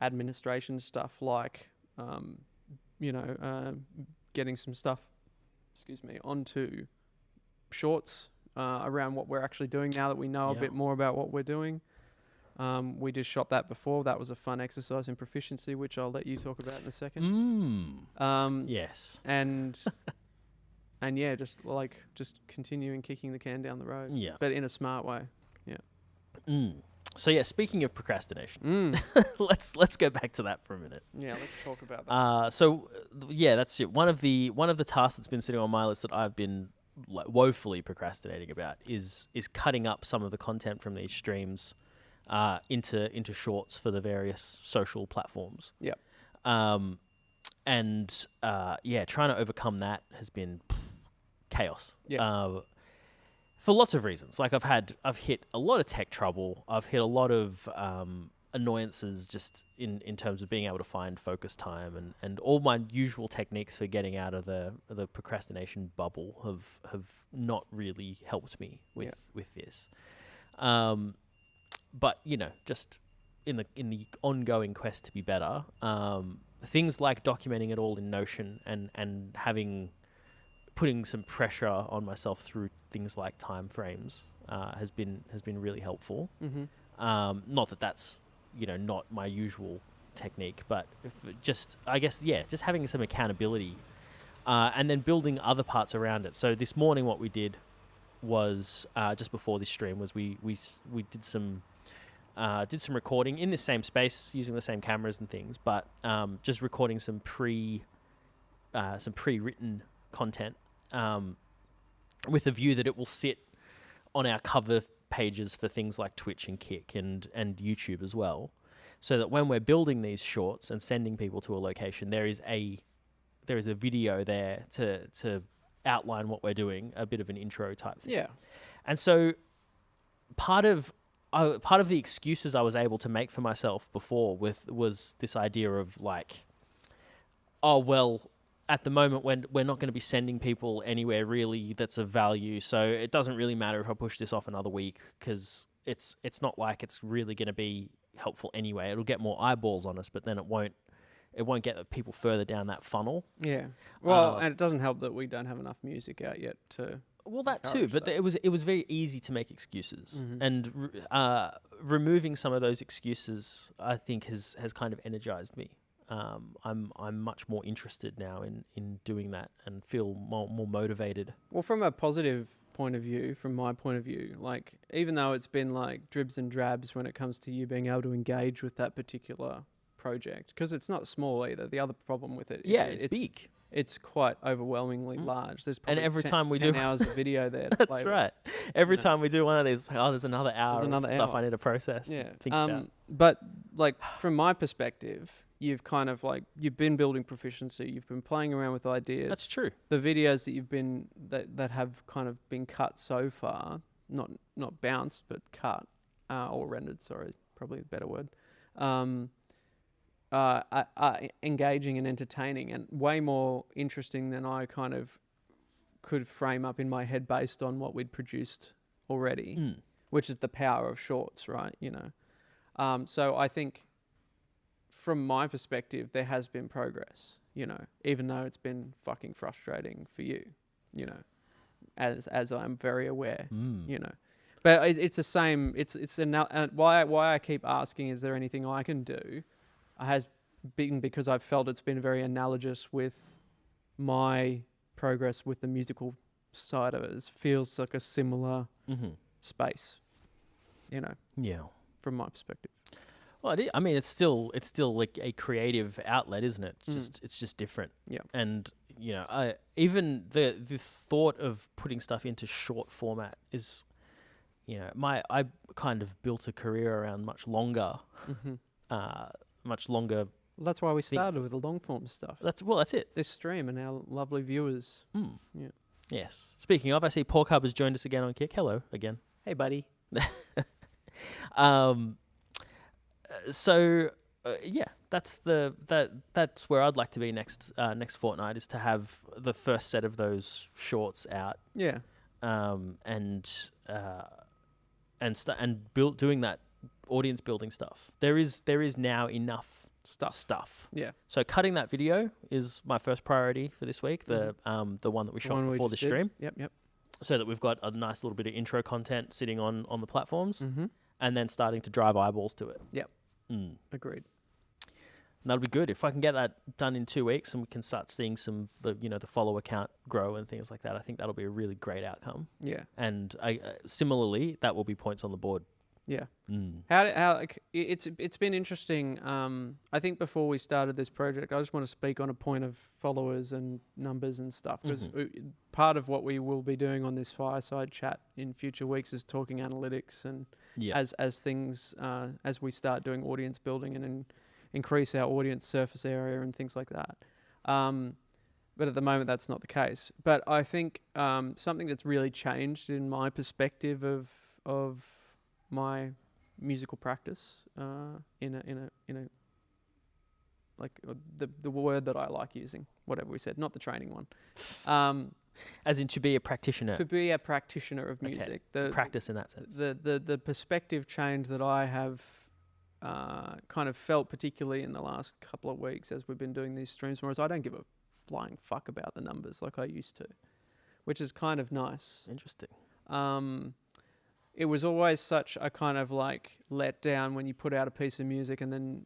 administration stuff, like, getting some stuff, onto shorts around what we're actually doing now that we know a bit more about what we're doing. We just shot that before. That was a fun exercise in proficiency, which I'll let you talk about in a second. Yes. And yeah, just continuing kicking the can down the road. Yeah. But in a smart way. Yeah. So yeah, speaking of procrastination, let's go back to that for a minute. Yeah, let's talk about that. So yeah, that's it. One of the tasks that's been sitting on my list that I've been woefully procrastinating about is cutting up some of the content from these streams into shorts for the various social platforms. Yep. Trying to overcome that has been chaos. Yeah. For lots of reasons. Like I've hit a lot of tech trouble. I've hit a lot of annoyances just in terms of being able to find focus time and all my usual techniques for getting out of the procrastination bubble have not really helped me with this. But just in the ongoing quest to be better, things like documenting it all in Notion and putting some pressure on myself through things like time frames has been really helpful. Not that that's not my usual technique, but just having some accountability, and then building other parts around it. So this morning, what we did was just before this stream was we did some recording in the same space using the same cameras and things, but just recording some pre-written content with a view that it will sit on our cover pages for things like Twitch and Kick and YouTube as well, so that when we're building these shorts and sending people to a location, there is a video there to outline what we're doing, a bit of an intro type thing. Yeah. And so part of the excuses I was able to make for myself before was this idea of like, oh well, at the moment when we're not going to be sending people anywhere really that's of value, so it doesn't really matter if I push this off another week because it's not like it's really going to be helpful anyway. It'll get more eyeballs on us, but then it won't get people further down that funnel. Yeah. Well, and it doesn't help that we don't have enough music out yet to. Well, that too, but it was very easy to make excuses, and removing some of those excuses, I think, has kind of energized me. I'm much more interested now in doing that and feel more motivated. Well, from a positive point of view, from my point of view, like even though it's been like dribs and drabs when it comes to you being able to engage with that particular project, because it's not small either. The other problem with it, it's big. It's quite overwhelmingly large. There's probably and every time we do 10 hours of video there. To that's play right. with. Every time we do one of these, there's another hour of stuff I need to process. Yeah. Think about. But like from my perspective, you've kind of like you've been building proficiency. You've been playing around with ideas. That's true. The videos that you've been that have kind of been cut so far, not bounced but cut or rendered. Sorry, probably a better word. Engaging and entertaining and way more interesting than I kind of could frame up in my head based on what we'd produced already, which is the power of shorts, right? So I think from my perspective, there has been progress, even though it's been fucking frustrating for you, as I'm very aware, but it's the same. Why I keep asking, is there anything I can do? Has been because I've felt it's been very analogous with my progress with the musical side of it. It feels like a similar space, Yeah. from my perspective. Well, it's still like a creative outlet, isn't it? It's just different. Yeah. And even the thought of putting stuff into short format is, I kind of built a career around much longer. Well, that's why we started with the long form stuff. That's it. This stream and our lovely viewers. Yeah. Yes. Speaking of, I see Pork Hub has joined us again on Kick. Hello again. Hey, buddy. That's where I'd like to be next fortnight, is to have the first set of those shorts out. Yeah. Doing that audience building stuff. There is now enough stuff. Yeah. So cutting that video is my first priority for this week. The one that we shot before the stream. Yep. So that we've got a nice little bit of intro content sitting on the platforms, and then starting to drive eyeballs to it. Yep. Agreed. And that'll be good if I can get that done in 2 weeks, and we can start seeing the follower count grow and things like that. I think that'll be a really great outcome. Yeah. And similarly, that will be points on the board. Yeah. How it's been interesting. I think before we started this project, I just want to speak on a point of followers and numbers and stuff, because part of what we will be doing on this fireside chat in future weeks is talking analytics and as things as we start doing audience building and increase our audience surface area and things like that. But at the moment, that's not the case. But I think something that's really changed in my perspective of my musical practice in a like the word that I like using, whatever we said, not the training one. As in to be a practitioner. To be a practitioner of music. Okay. Practice in that sense. The perspective change that I have kind of felt, particularly in the last couple of weeks as we've been doing these streams more, is I don't give a flying fuck about the numbers like I used to, which is kind of nice. Interesting. It was always such a kind of like let down when you put out a piece of music and then,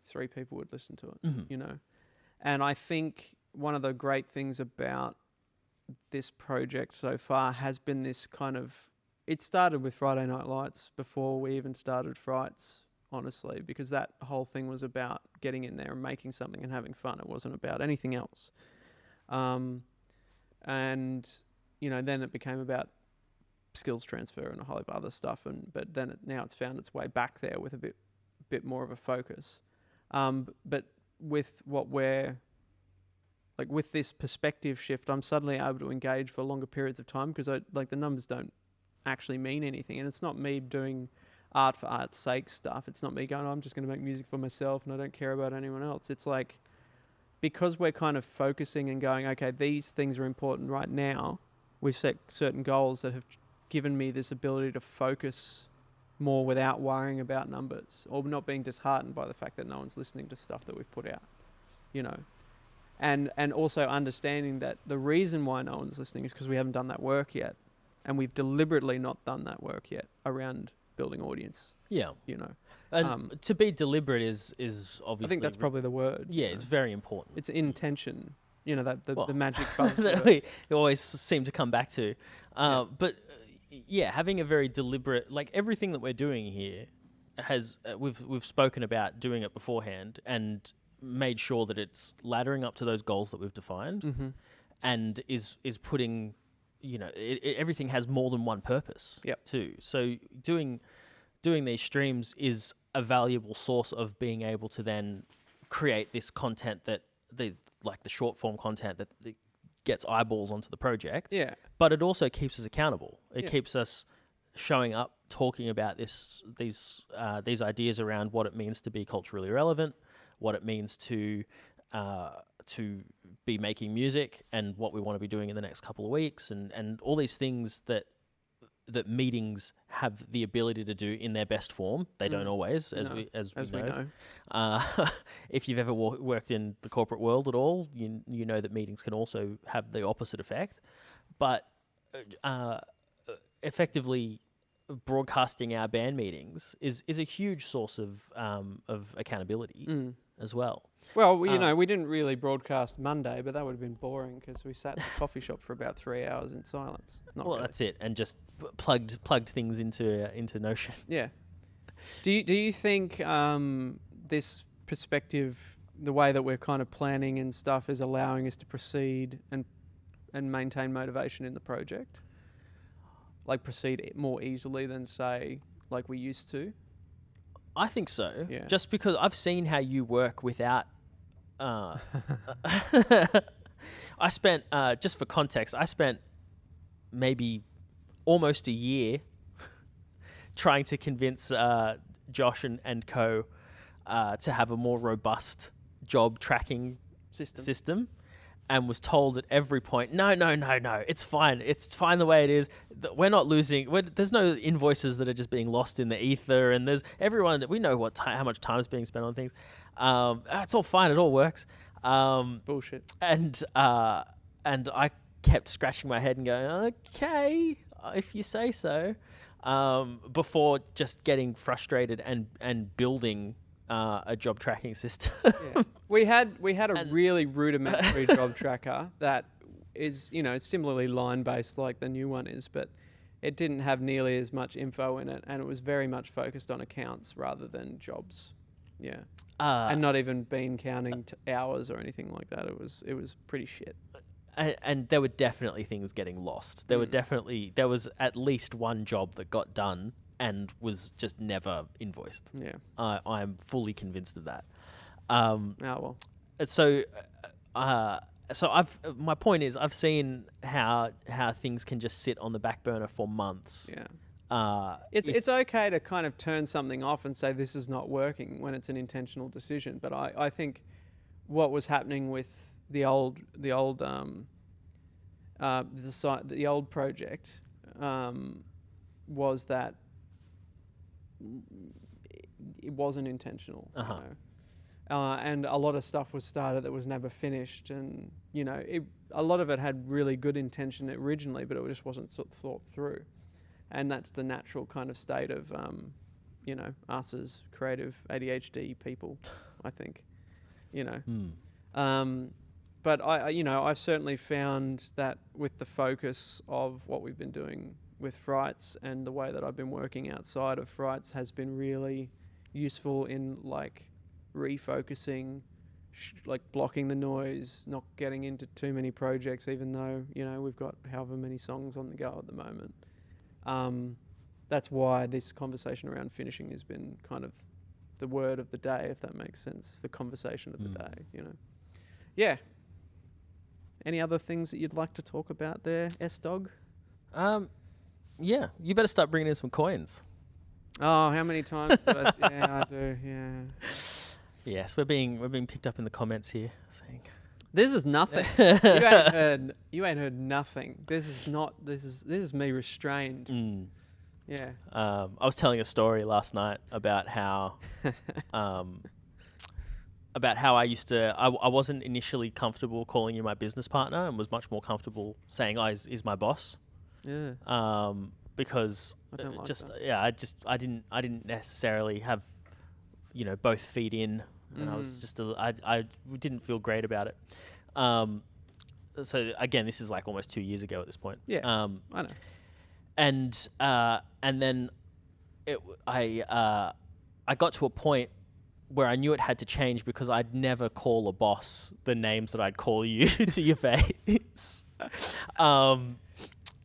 3 people would listen to it, And I think one of the great things about this project so far has been this kind of, it started with Friday Night Lights before we even started Frights, honestly, because that whole thing was about getting in there and making something and having fun. It wasn't about anything else. And, then it became about skills transfer and a whole heap of other stuff. But then now it's found its way back there with a bit more of a focus. But with what we're, like with this perspective shift, I'm suddenly able to engage for longer periods of time because the numbers don't actually mean anything. And it's not me doing art for art's sake stuff. It's not me going, I'm just going to make music for myself and I don't care about anyone else. It's like, because we're kind of focusing and going, okay, these things are important right now, we've set certain goals that have given me this ability to focus more without worrying about numbers or not being disheartened by the fact that no one's listening to stuff that we've put out, and also understanding that the reason why no one's listening is because we haven't done that work yet, and we've deliberately not done that work yet around building audience. Yeah, and to be deliberate is obviously. I think that's probably the word. Yeah, it's very important. It's intention. The magic buzz that we always seem to come back to, but. Yeah, having a very deliberate, like everything that we're doing here has, we've spoken about doing it beforehand and made sure that it's laddering up to those goals that we've defined, and is putting, everything has more than one purpose too. So doing these streams is a valuable source of being able to then create this content that the short form content that gets eyeballs onto the project. Yeah. But it also keeps us accountable. It keeps us showing up, talking about these ideas around what it means to be culturally relevant, what it means to be making music, and what we want to be doing in the next couple of weeks, and all these things that meetings have the ability to do in their best form. They don't always, as we know. If you've ever worked in the corporate world at all, you know that meetings can also have the opposite effect. But effectively, broadcasting our band meetings is a huge source of accountability as well. Well, we didn't really broadcast Monday, but that would have been boring because we sat in the coffee shop for about 3 hours in silence. That's it, and just plugged things into Notion. Yeah. Do you think this perspective, the way that we're kind of planning and stuff, is allowing us to proceed and maintain motivation in the project? Like proceed more easily than, say, like we used to? I think so. Yeah. Just because I've seen how you work without... I spent, just for context, maybe almost a year trying to convince Josh and co to have a more robust job tracking system, and was told at every point, no, it's fine the way it is. We're not losing. There's no invoices that are just being lost in the ether, and there's everyone. We know how much time is being spent on things. It's all fine. It all works. Bullshit. And I kept scratching my head and going, okay, if you say so, before just getting frustrated and building a job tracking system. Yeah. We had a really rudimentary job tracker that is, similarly line-based like the new one is, but it didn't have nearly as much info in it, and it was very much focused on accounts rather than jobs. Yeah. And not even been counting hours or anything like that. It was pretty shit. And there were definitely things getting lost. There was at least one job that got done and was just never invoiced. Yeah. I'm fully convinced of that. Well. So my point is, I've seen how things can just sit on the back burner for months. Yeah. It's okay to kind of turn something off and say this is not working when it's an intentional decision. But I think what was happening with the old project was that it wasn't intentional. Uh-huh. You know? And a lot of stuff was started that was never finished, and a lot of it had really good intention originally, but it just wasn't thought through. And that's the natural kind of state of, us as creative ADHD people, I think, But I've certainly found that with the focus of what we've been doing with Frights and the way that I've been working outside of Frights has been really useful in like refocusing, like blocking the noise, not getting into too many projects, even though, we've got however many songs on the go at the moment. That's why this conversation around finishing has been kind of the word of the day, if that makes sense. The conversation of the day, Yeah. Any other things that you'd like to talk about there, S-Dog? Yeah, you better start bringing in some coins. Oh, how many times did I... Yeah, I do, yeah. Yes, we're being picked up in the comments here, saying... This is nothing. You ain't heard nothing. This is me restrained. Yeah. I was telling a story last night about how I used to. I wasn't initially comfortable calling you my business partner, and was much more comfortable saying, "Oh, is my boss." Yeah. Because I don't like just that. I didn't necessarily have both feet in. And I was just I didn't feel great about it. So again, this is like almost 2 years ago at this point. Yeah, I know. And then I got to a point where I knew it had to change because I'd never call a boss the names that I'd call you to your face. Why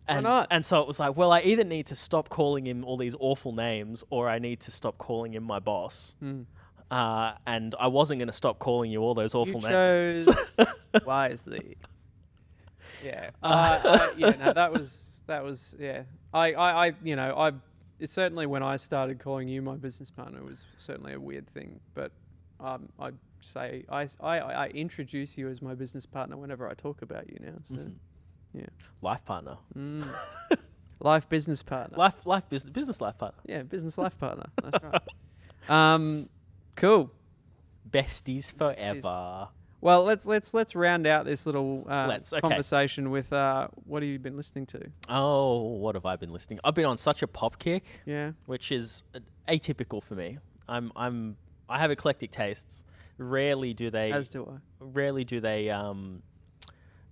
not? And so it was like, well, I either need to stop calling him all these awful names, or I need to stop calling him my boss. And I wasn't going to stop calling you all those awful names. You chose wisely. Yeah. That was yeah. It's certainly when I started calling you my business partner, it was certainly a weird thing. But I'd say I introduce you as my business partner whenever I talk about you now. So yeah. Life partner. Life business partner. Business life partner. Yeah, business life partner. That's right. Cool. Besties forever. Well, let's round out this little Okay. conversation with what have you been listening to? Oh, what have I been listening? I've been on such a pop kick. Yeah. Which is atypical for me. I have eclectic tastes. Rarely do they. As do I. Rarely do they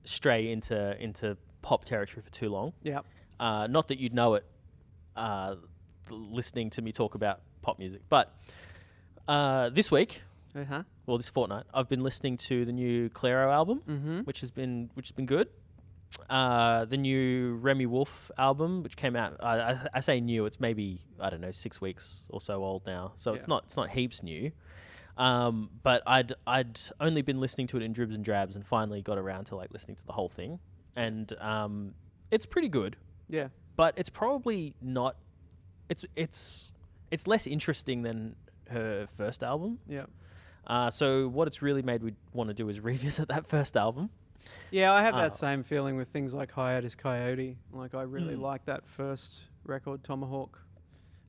stray into pop territory for too long. Yeah. Not that you'd know it, listening to me talk about pop music, but this week. Well, this fortnight, I've been listening to the new Clairo album, which has been good. The new Remy Wolf album, which came out. I say new; it's maybe 6 weeks or so old now. So it's not heaps new. But I'd only been listening to it in dribs and drabs, and finally got around to listening to the whole thing, and it's pretty good. Yeah, but it's probably not. It's less interesting than her first album. Yeah. So what it's really made me want to do is revisit that first album. Yeah, I have that same feeling with things like Hiatus Coyote. Like, I really like that first record, Tomahawk.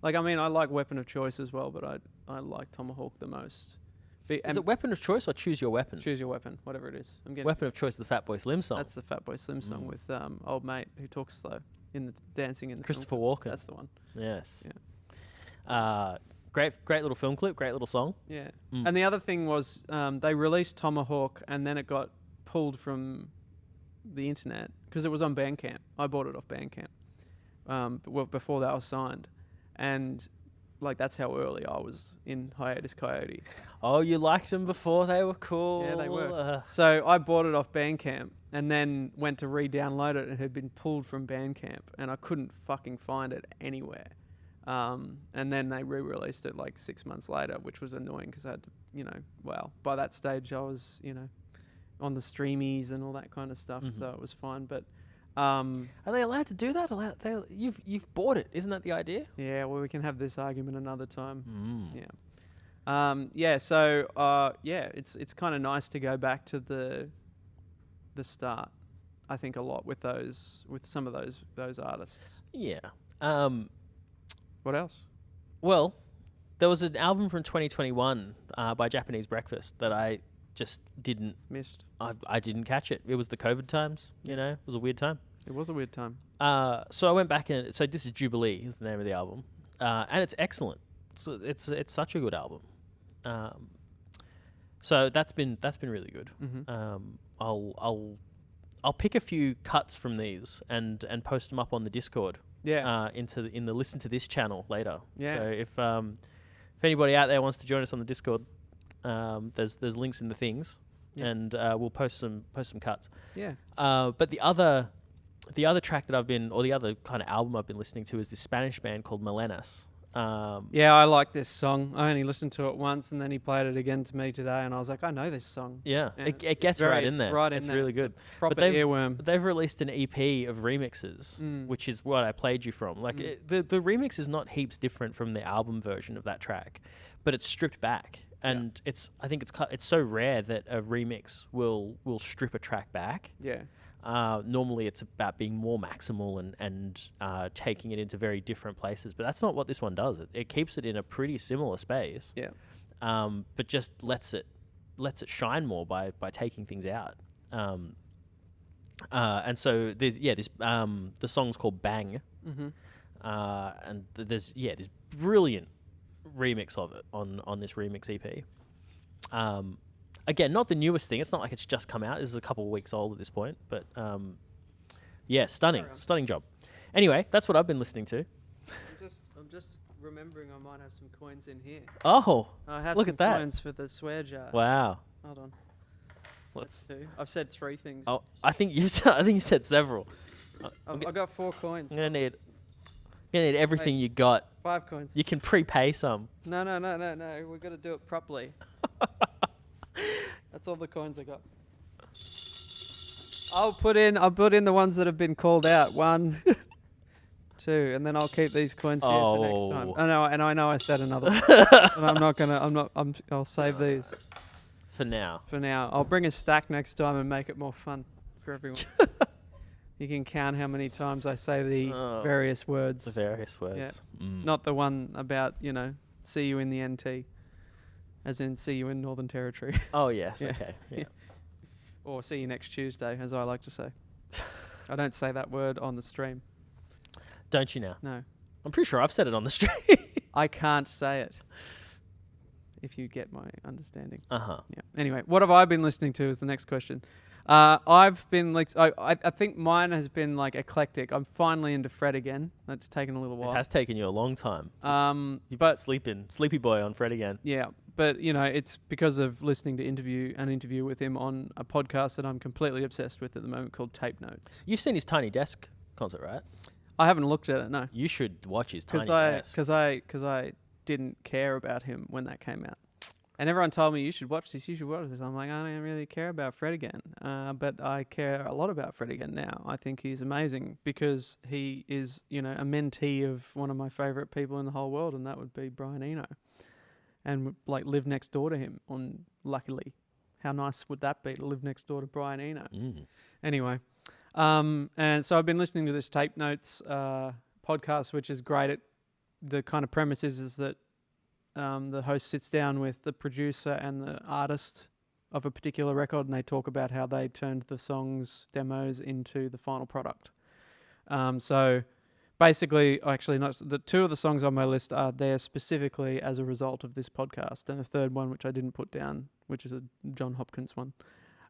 I like Weapon of Choice as well, but I like Tomahawk the most. Is it Weapon of Choice or Choose Your Weapon? Choose Your Weapon, whatever it is. Weapon of Choice, the Fatboy Slim song. That's the Fatboy Slim song with old mate who talks slow in the dancing in the Christopher film. Walken. That's the one. Yes. Yeah. Great little film clip, great little song. Yeah. And the other thing was they released Tomahawk and then it got pulled from the internet because it was on Bandcamp. I bought it off Bandcamp before that was signed. And that's how early I was in Hiatus Coyote. Oh, you liked them before they were cool. Yeah, they were. So I bought it off Bandcamp and then went to re-download it and it had been pulled from Bandcamp and I couldn't fucking find it anywhere. And then they re-released it 6 months later, which was annoying because I had to, by that stage I was, on the streamies and all that kind of stuff, so it was fine. But Are they allowed to do that? You've bought it, isn't that the idea? Yeah, well, we can have this argument another time. Mm. Yeah. So it's kind of nice to go back to the start. I think a lot with some of those artists. Yeah. What else? Well, there was an album from 2021 by Japanese Breakfast that I just didn't Missed. I didn't catch it. It was the COVID times, it was a weird time. It was a weird time. So I went back so this is Jubilee is the name of the album, and it's excellent. So it's such a good album. So that's been really good. Mm-hmm. I'll pick a few cuts from these and post them up on the Discord. Yeah. In the listen to this channel later. Yeah. So if anybody out there wants to join us on the Discord, there's links in the things, and we'll post some cuts. Yeah. But the other track that the other kind of album I've been listening to is this Spanish band called Melenas. Yeah, I like this song. I only listened to it once, and then he played it again to me today, and I was like, I know this song. Yeah, And it gets right in there. Right in it's there. really It's a good. proper But earworm. they've released an EP of remixes, which is what I played you from. Like the remix is not heaps different from the album version of that track, but it's stripped back. And I think it's so rare that a remix will strip a track back. Yeah. Normally it's about being more maximal and taking it into very different places, but that's not what this one does. It keeps it in a pretty similar space. Yeah. But just lets it shine more by taking things out. And so there's this the song's called Bang. Mm-hmm. And there's this brilliant remix of it on this remix EP. Again, not the newest thing. It's not like it's just come out. This is a couple of weeks old at this point, but stunning job. Anyway, that's what I've been listening to. I'm just remembering I might have some coins in here. Oh, I have look some at that. coins for the swear jar. Wow. Hold on. Let's. Two. I've said three things. Oh, I think you said several. I've got 4 coins. I'm gonna need everything you got. 5 coins. You can prepay some. No. We've got to do it properly. That's all the coins I got. I'll put in the ones that have been called out. 1, 2, and then I'll keep these coins here for next time. I know I said another one. But I'll save these For now. I'll bring a stack next time and make it more fun for everyone. You can count how many times I say the various words. The various words. Yeah. Not the one about, see you in the NT. As in, see you in Northern Territory. Oh, yes. Yeah. Okay. Yeah. Or see you next Tuesday, as I like to say. I don't say that word on the stream. Don't you now? No. I'm pretty sure I've said it on the stream. I can't say it. If you get my understanding. Uh-huh. Yeah. Anyway, what have I been listening to is the next question. I've been I think mine has been eclectic. I'm finally into Fred again. That's taken a little while. It has taken you a long time. You've but been sleepy boy on Fred again. Yeah, but it's because of listening to an interview with him on a podcast that I'm completely obsessed with at the moment called Tape Notes. You've seen his Tiny Desk concert, right? I haven't looked at it, no. You should watch his Tiny Desk. Because I didn't care about him when that came out. And everyone told me, you should watch this. I'm like, I don't really care about Fred again. But I care a lot about Fred again now. I think he's amazing because he is, a mentee of one of my favourite people in the whole world, and that would be Brian Eno. And live next door to him luckily. How nice would that be to live next door to Brian Eno? Mm. Anyway, and so I've been listening to this Tape Notes podcast, which is great. The kind of premise is that the host sits down with the producer and the artist of a particular record, and they talk about how they turned the songs demos into the final product. So basically, actually, the 2 of the songs on my list are there specifically as a result of this podcast, and a third one which I didn't put down, which is a John Hopkins one.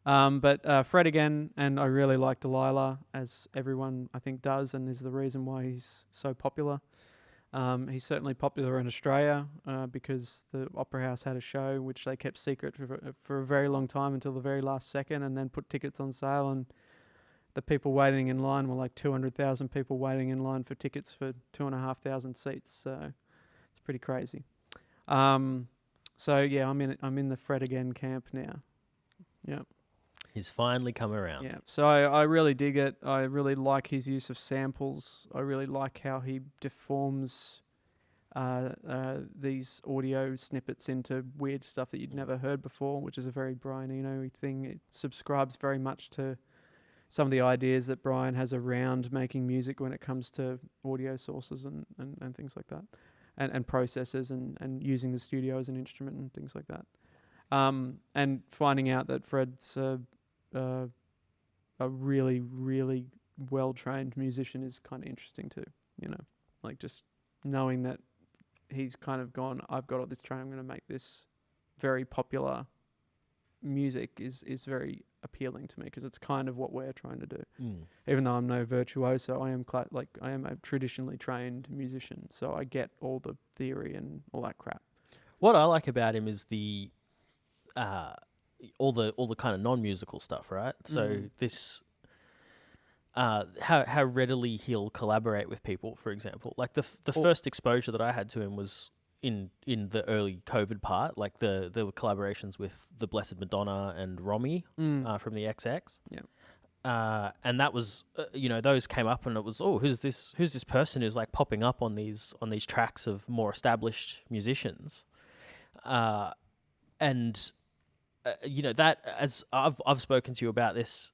But Fred again, and I really like Delilah, as everyone I think does, and is the reason why he's so popular. He's certainly popular in Australia because the Opera House had a show which they kept secret for a very long time until the very last second, and then put tickets on sale, and the people waiting in line were 200,000 people waiting in line for tickets for 2,500 seats. So it's pretty crazy. So yeah, I'm in the Fred again camp now. Yeah. He's finally come around. Yeah, so I really dig it. I really like his use of samples. I really like how he deforms these audio snippets into weird stuff that you'd never heard before, which is a very Brian Eno thing. It subscribes very much to some of the ideas that Brian has around making music when it comes to audio sources and things like that, and processors and using the studio as an instrument and things like that. And finding out that Fred's a really, really well-trained musician is kind of interesting too, you know, like just knowing that he's kind of gone, I've got all this training, I'm going to make this very popular music is very appealing to me, because it's kind of what we're trying to do. Even though I'm no virtuoso, I am a traditionally trained musician, so I get all the theory and all that crap. What I like about him is the all the kind of non-musical stuff, right? So this how readily he'll collaborate with people, for example. Like the first exposure that I had to him was in the early COVID part. Like there were collaborations with the Blessed Madonna and Romy from the XX. Yeah. And that was those came up, and it was, who's this person who's like popping up on these tracks of more established musicians, and that, as I've spoken to you about this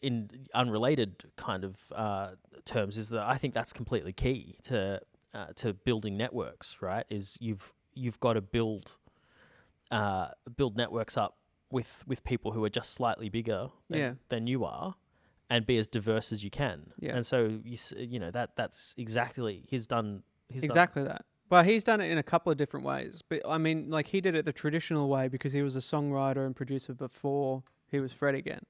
in unrelated kind of terms, is that I think that's completely key to building networks, right? Is you've got to build networks up with people who are just slightly bigger than you are, and be as diverse as you can. Yeah. And so that's exactly he's done that. Well, he's done it in a couple of different ways, but I mean, like, he did it the traditional way because he was a songwriter and producer before he was Fred again.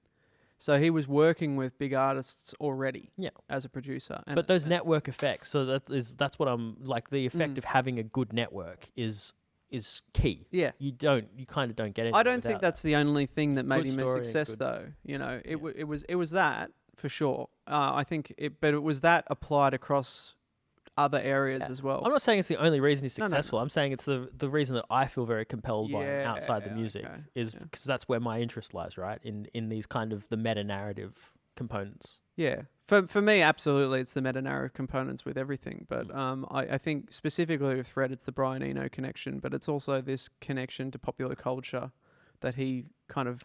So he was working with big artists already as a producer. But those network effects, so that's what I'm like, the effect of having a good network is key. Yeah. You kind of don't get it. I don't think that's the only thing that made him a success, good. though. It was that for sure. I think but it was that applied across other areas as well. I'm not saying it's the only reason he's successful. No. I'm saying it's the reason that I feel very compelled by him outside the music is because that's where my interest lies, right? In these kind of the meta narrative components. Yeah. For me, absolutely, it's the meta narrative components with everything. But I think specifically with Fred, it's the Brian Eno connection, but it's also this connection to popular culture that he kind of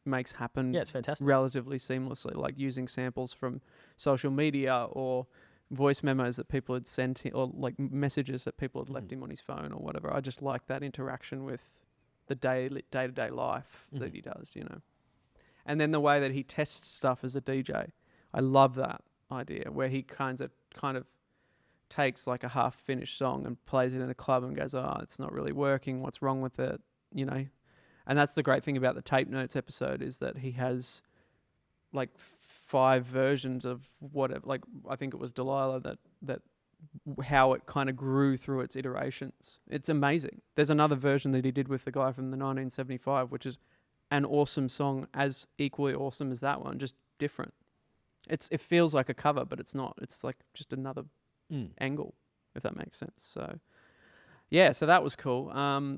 makes happen. Yeah, it's fantastic. Relatively seamlessly, like using samples from social media or voice memos that people had sent him, or like messages that people had left him on his phone or whatever. I just like that interaction with the day-to-day life that he does, And then the way that he tests stuff as a DJ. I love that idea where he kind of takes like a half-finished song and plays it in a club and goes, it's not really working. What's wrong with it? And that's the great thing about the Tape Notes episode, is that he has like 5 versions of whatever, like I think it was Delilah that how it kind of grew through its iterations. It's amazing. There's another version that he did with the guy from the 1975, which is an awesome song, as equally awesome as that one, just different. It feels like a cover, but it's not. It's like just another angle, if that makes sense. So yeah, so that was cool.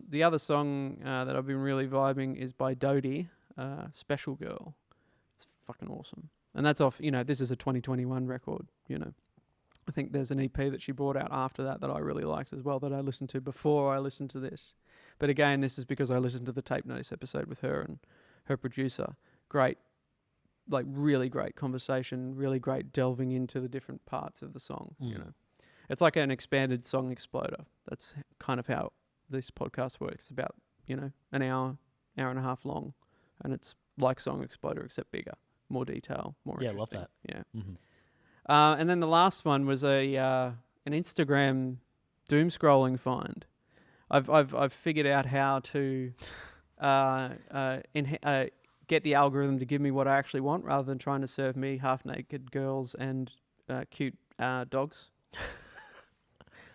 The other song that I've been really vibing is by Dodie, Special Girl. It's fucking awesome. And that's off, this is a 2021 record, I think there's an EP that she brought out after that I really liked as well, that I listened to before I listened to this. But again, this is because I listened to the Tape Notes episode with her and her producer. Great, like really great conversation, really great delving into the different parts of the song, It's like an expanded song exploder. That's kind of how this podcast works. About, an hour and a half long. And it's like Song Exploder, except bigger. More detail, more interesting. Yeah, love that. Yeah. Mm-hmm. And then the last one was an Instagram doom scrolling find. I've figured out how to get the algorithm to give me what I actually want, rather than trying to serve me half naked girls and cute dogs.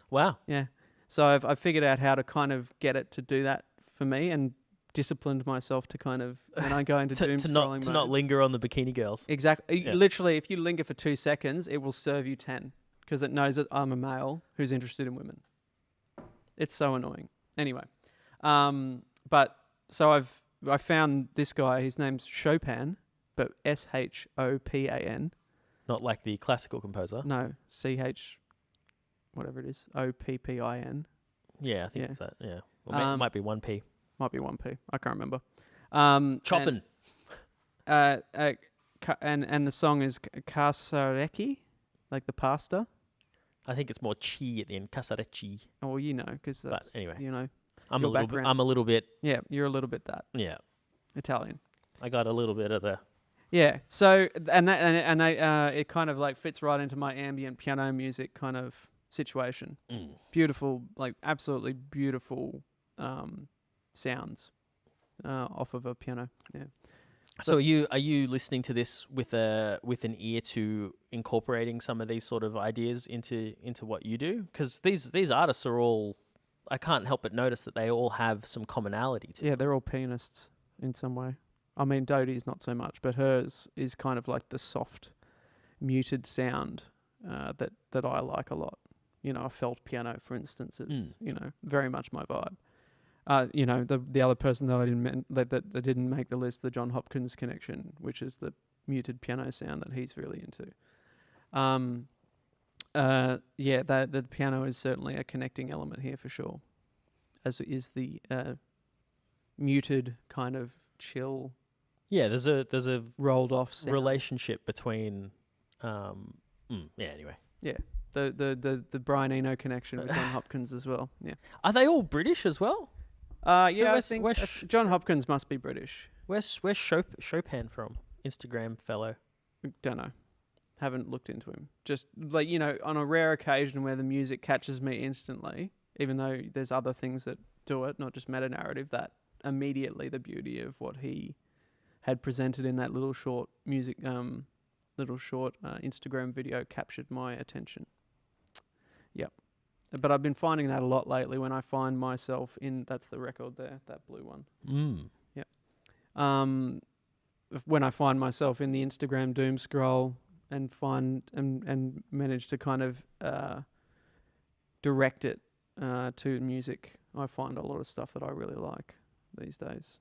Wow. Yeah. So I've figured out how to kind of get it to do that for me, and disciplined myself to kind of, when I go into doom scrolling to not linger on the bikini girls. Exactly. Yeah. Literally, if you linger for 2 seconds, it will serve you 10, because it knows that I'm a male who's interested in women. It's so annoying. Anyway, but so I've I found this guy. His name's Chopin, but Shopan. Not like the classical composer. No, CH, whatever it is, OPPIN. Yeah, I think Yeah. it's that. Yeah, or it might be 1p. Might be 1P. I can't remember. Chopin. And the song is Kasareki, like the pasta. I think it's more chi at the end. Casarecci. Oh, well, you know, because that's anyway. you know. I'm Your a little. background. I'm a little bit. Yeah, you're a little bit that Yeah, Italian. I got a little bit of the. Yeah. So it kind of like fits right into my ambient piano music kind of situation. Beautiful, like absolutely beautiful sounds off of a piano. Yeah. So are you listening to this with an ear to incorporating some of these sort of ideas into what you do? Because these artists are all, I can't help but notice that they all have some commonality to Yeah, them. they're all pianists in some way. I mean, Dodie's not so much, but hers is kind of like the soft, muted sound that I like a lot. You know, a felt piano, for instance, is very much my vibe. The other person that that didn't make the list, the John Hopkins connection, which is the muted piano sound that he's really into. The piano is certainly a connecting element here for sure, as is the muted kind of chill. Yeah, there's a rolled off sound. relationship between. Anyway. Yeah, the Brian Eno connection with John Hopkins as well. Yeah. Are they all British as well? I where's- think where's John Hopkins must be British. Where's Chopin from? Instagram fellow. Don't know. Haven't looked into him. Just like, on a rare occasion where the music catches me instantly, even though there's other things that do it, not just meta narrative, that immediately the beauty of what he had presented in that little short Instagram video captured my attention. Yep. But I've been finding that a lot lately when I find myself in, that's the record there, that blue one. Yep. When I find myself in the Instagram doom scroll and find and manage to kind of direct it to music, I find a lot of stuff that I really like these days.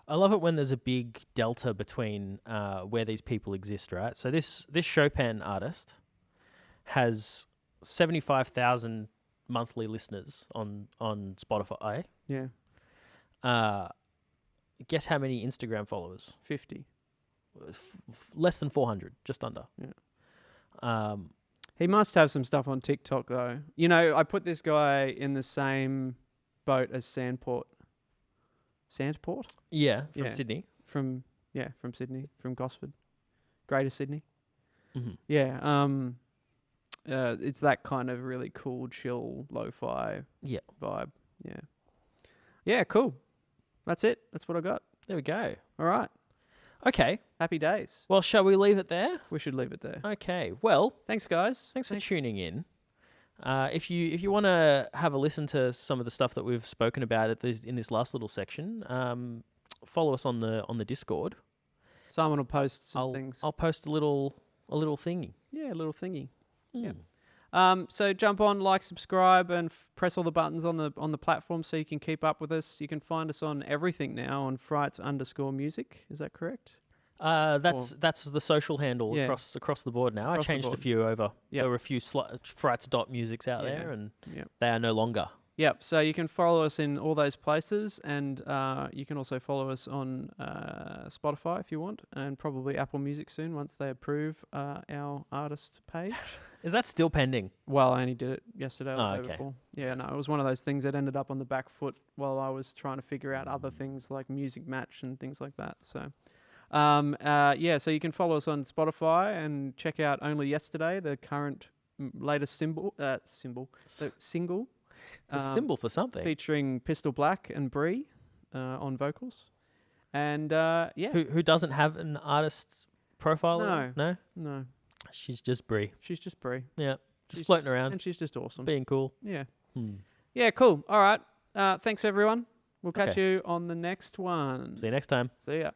I love it when there's a big delta between where these people exist, right? So this Chopin artist has 75,000 monthly listeners on Spotify. Yeah. Guess how many Instagram followers? 50. Less than 400, just under. Yeah. He must have some stuff on TikTok though. I put this guy in the same boat as Sandport. Sandport? Yeah, from Yeah. Sydney. From Sydney, from Gosford. Greater Sydney. Mm-hmm. Yeah. It's that kind of really cool, chill, lo-fi vibe. Yeah. Yeah, cool. That's it. That's what I got. There we go. All right. Okay. Happy days. Well, shall we leave it there? We should leave it there. Okay. Well, Thanks, guys. thanks for tuning in. If you want to have a listen to some of the stuff that we've spoken about in this last little section, follow us on the Discord. Simon will post some things. I'll post a little thingy. Yeah, a little thingy. Yeah. So jump on, like, subscribe, and press all the buttons on the platform so you can keep up with us. You can find us on everything now on frights_music. Is that correct? That's the social handle across the board now. I changed a few over. Yep. There were a few frights.musics out there, and Yep. they are no longer. Yep. So you can follow us in all those places, and you can also follow us on Spotify if you want, and probably Apple Music soon once they approve our artist page. Is that still pending? Well, I only did it yesterday or the day okay. before. Yeah, no, it was one of those things that ended up on the back foot while I was trying to figure out other things like Music Match and things like that. So, so you can follow us on Spotify and check out Only Yesterday, the current latest single. It's a symbol for something. Featuring Pistol Black and Bree on vocals. And Who doesn't have an artist's profile? No. No? She's just Bree. She's just Bree. Yeah. Just She's floating around. And she's just awesome. Being cool. Yeah. Hmm. Yeah, cool. All right. Thanks, everyone. We'll catch you on the next one. See you next time. See ya.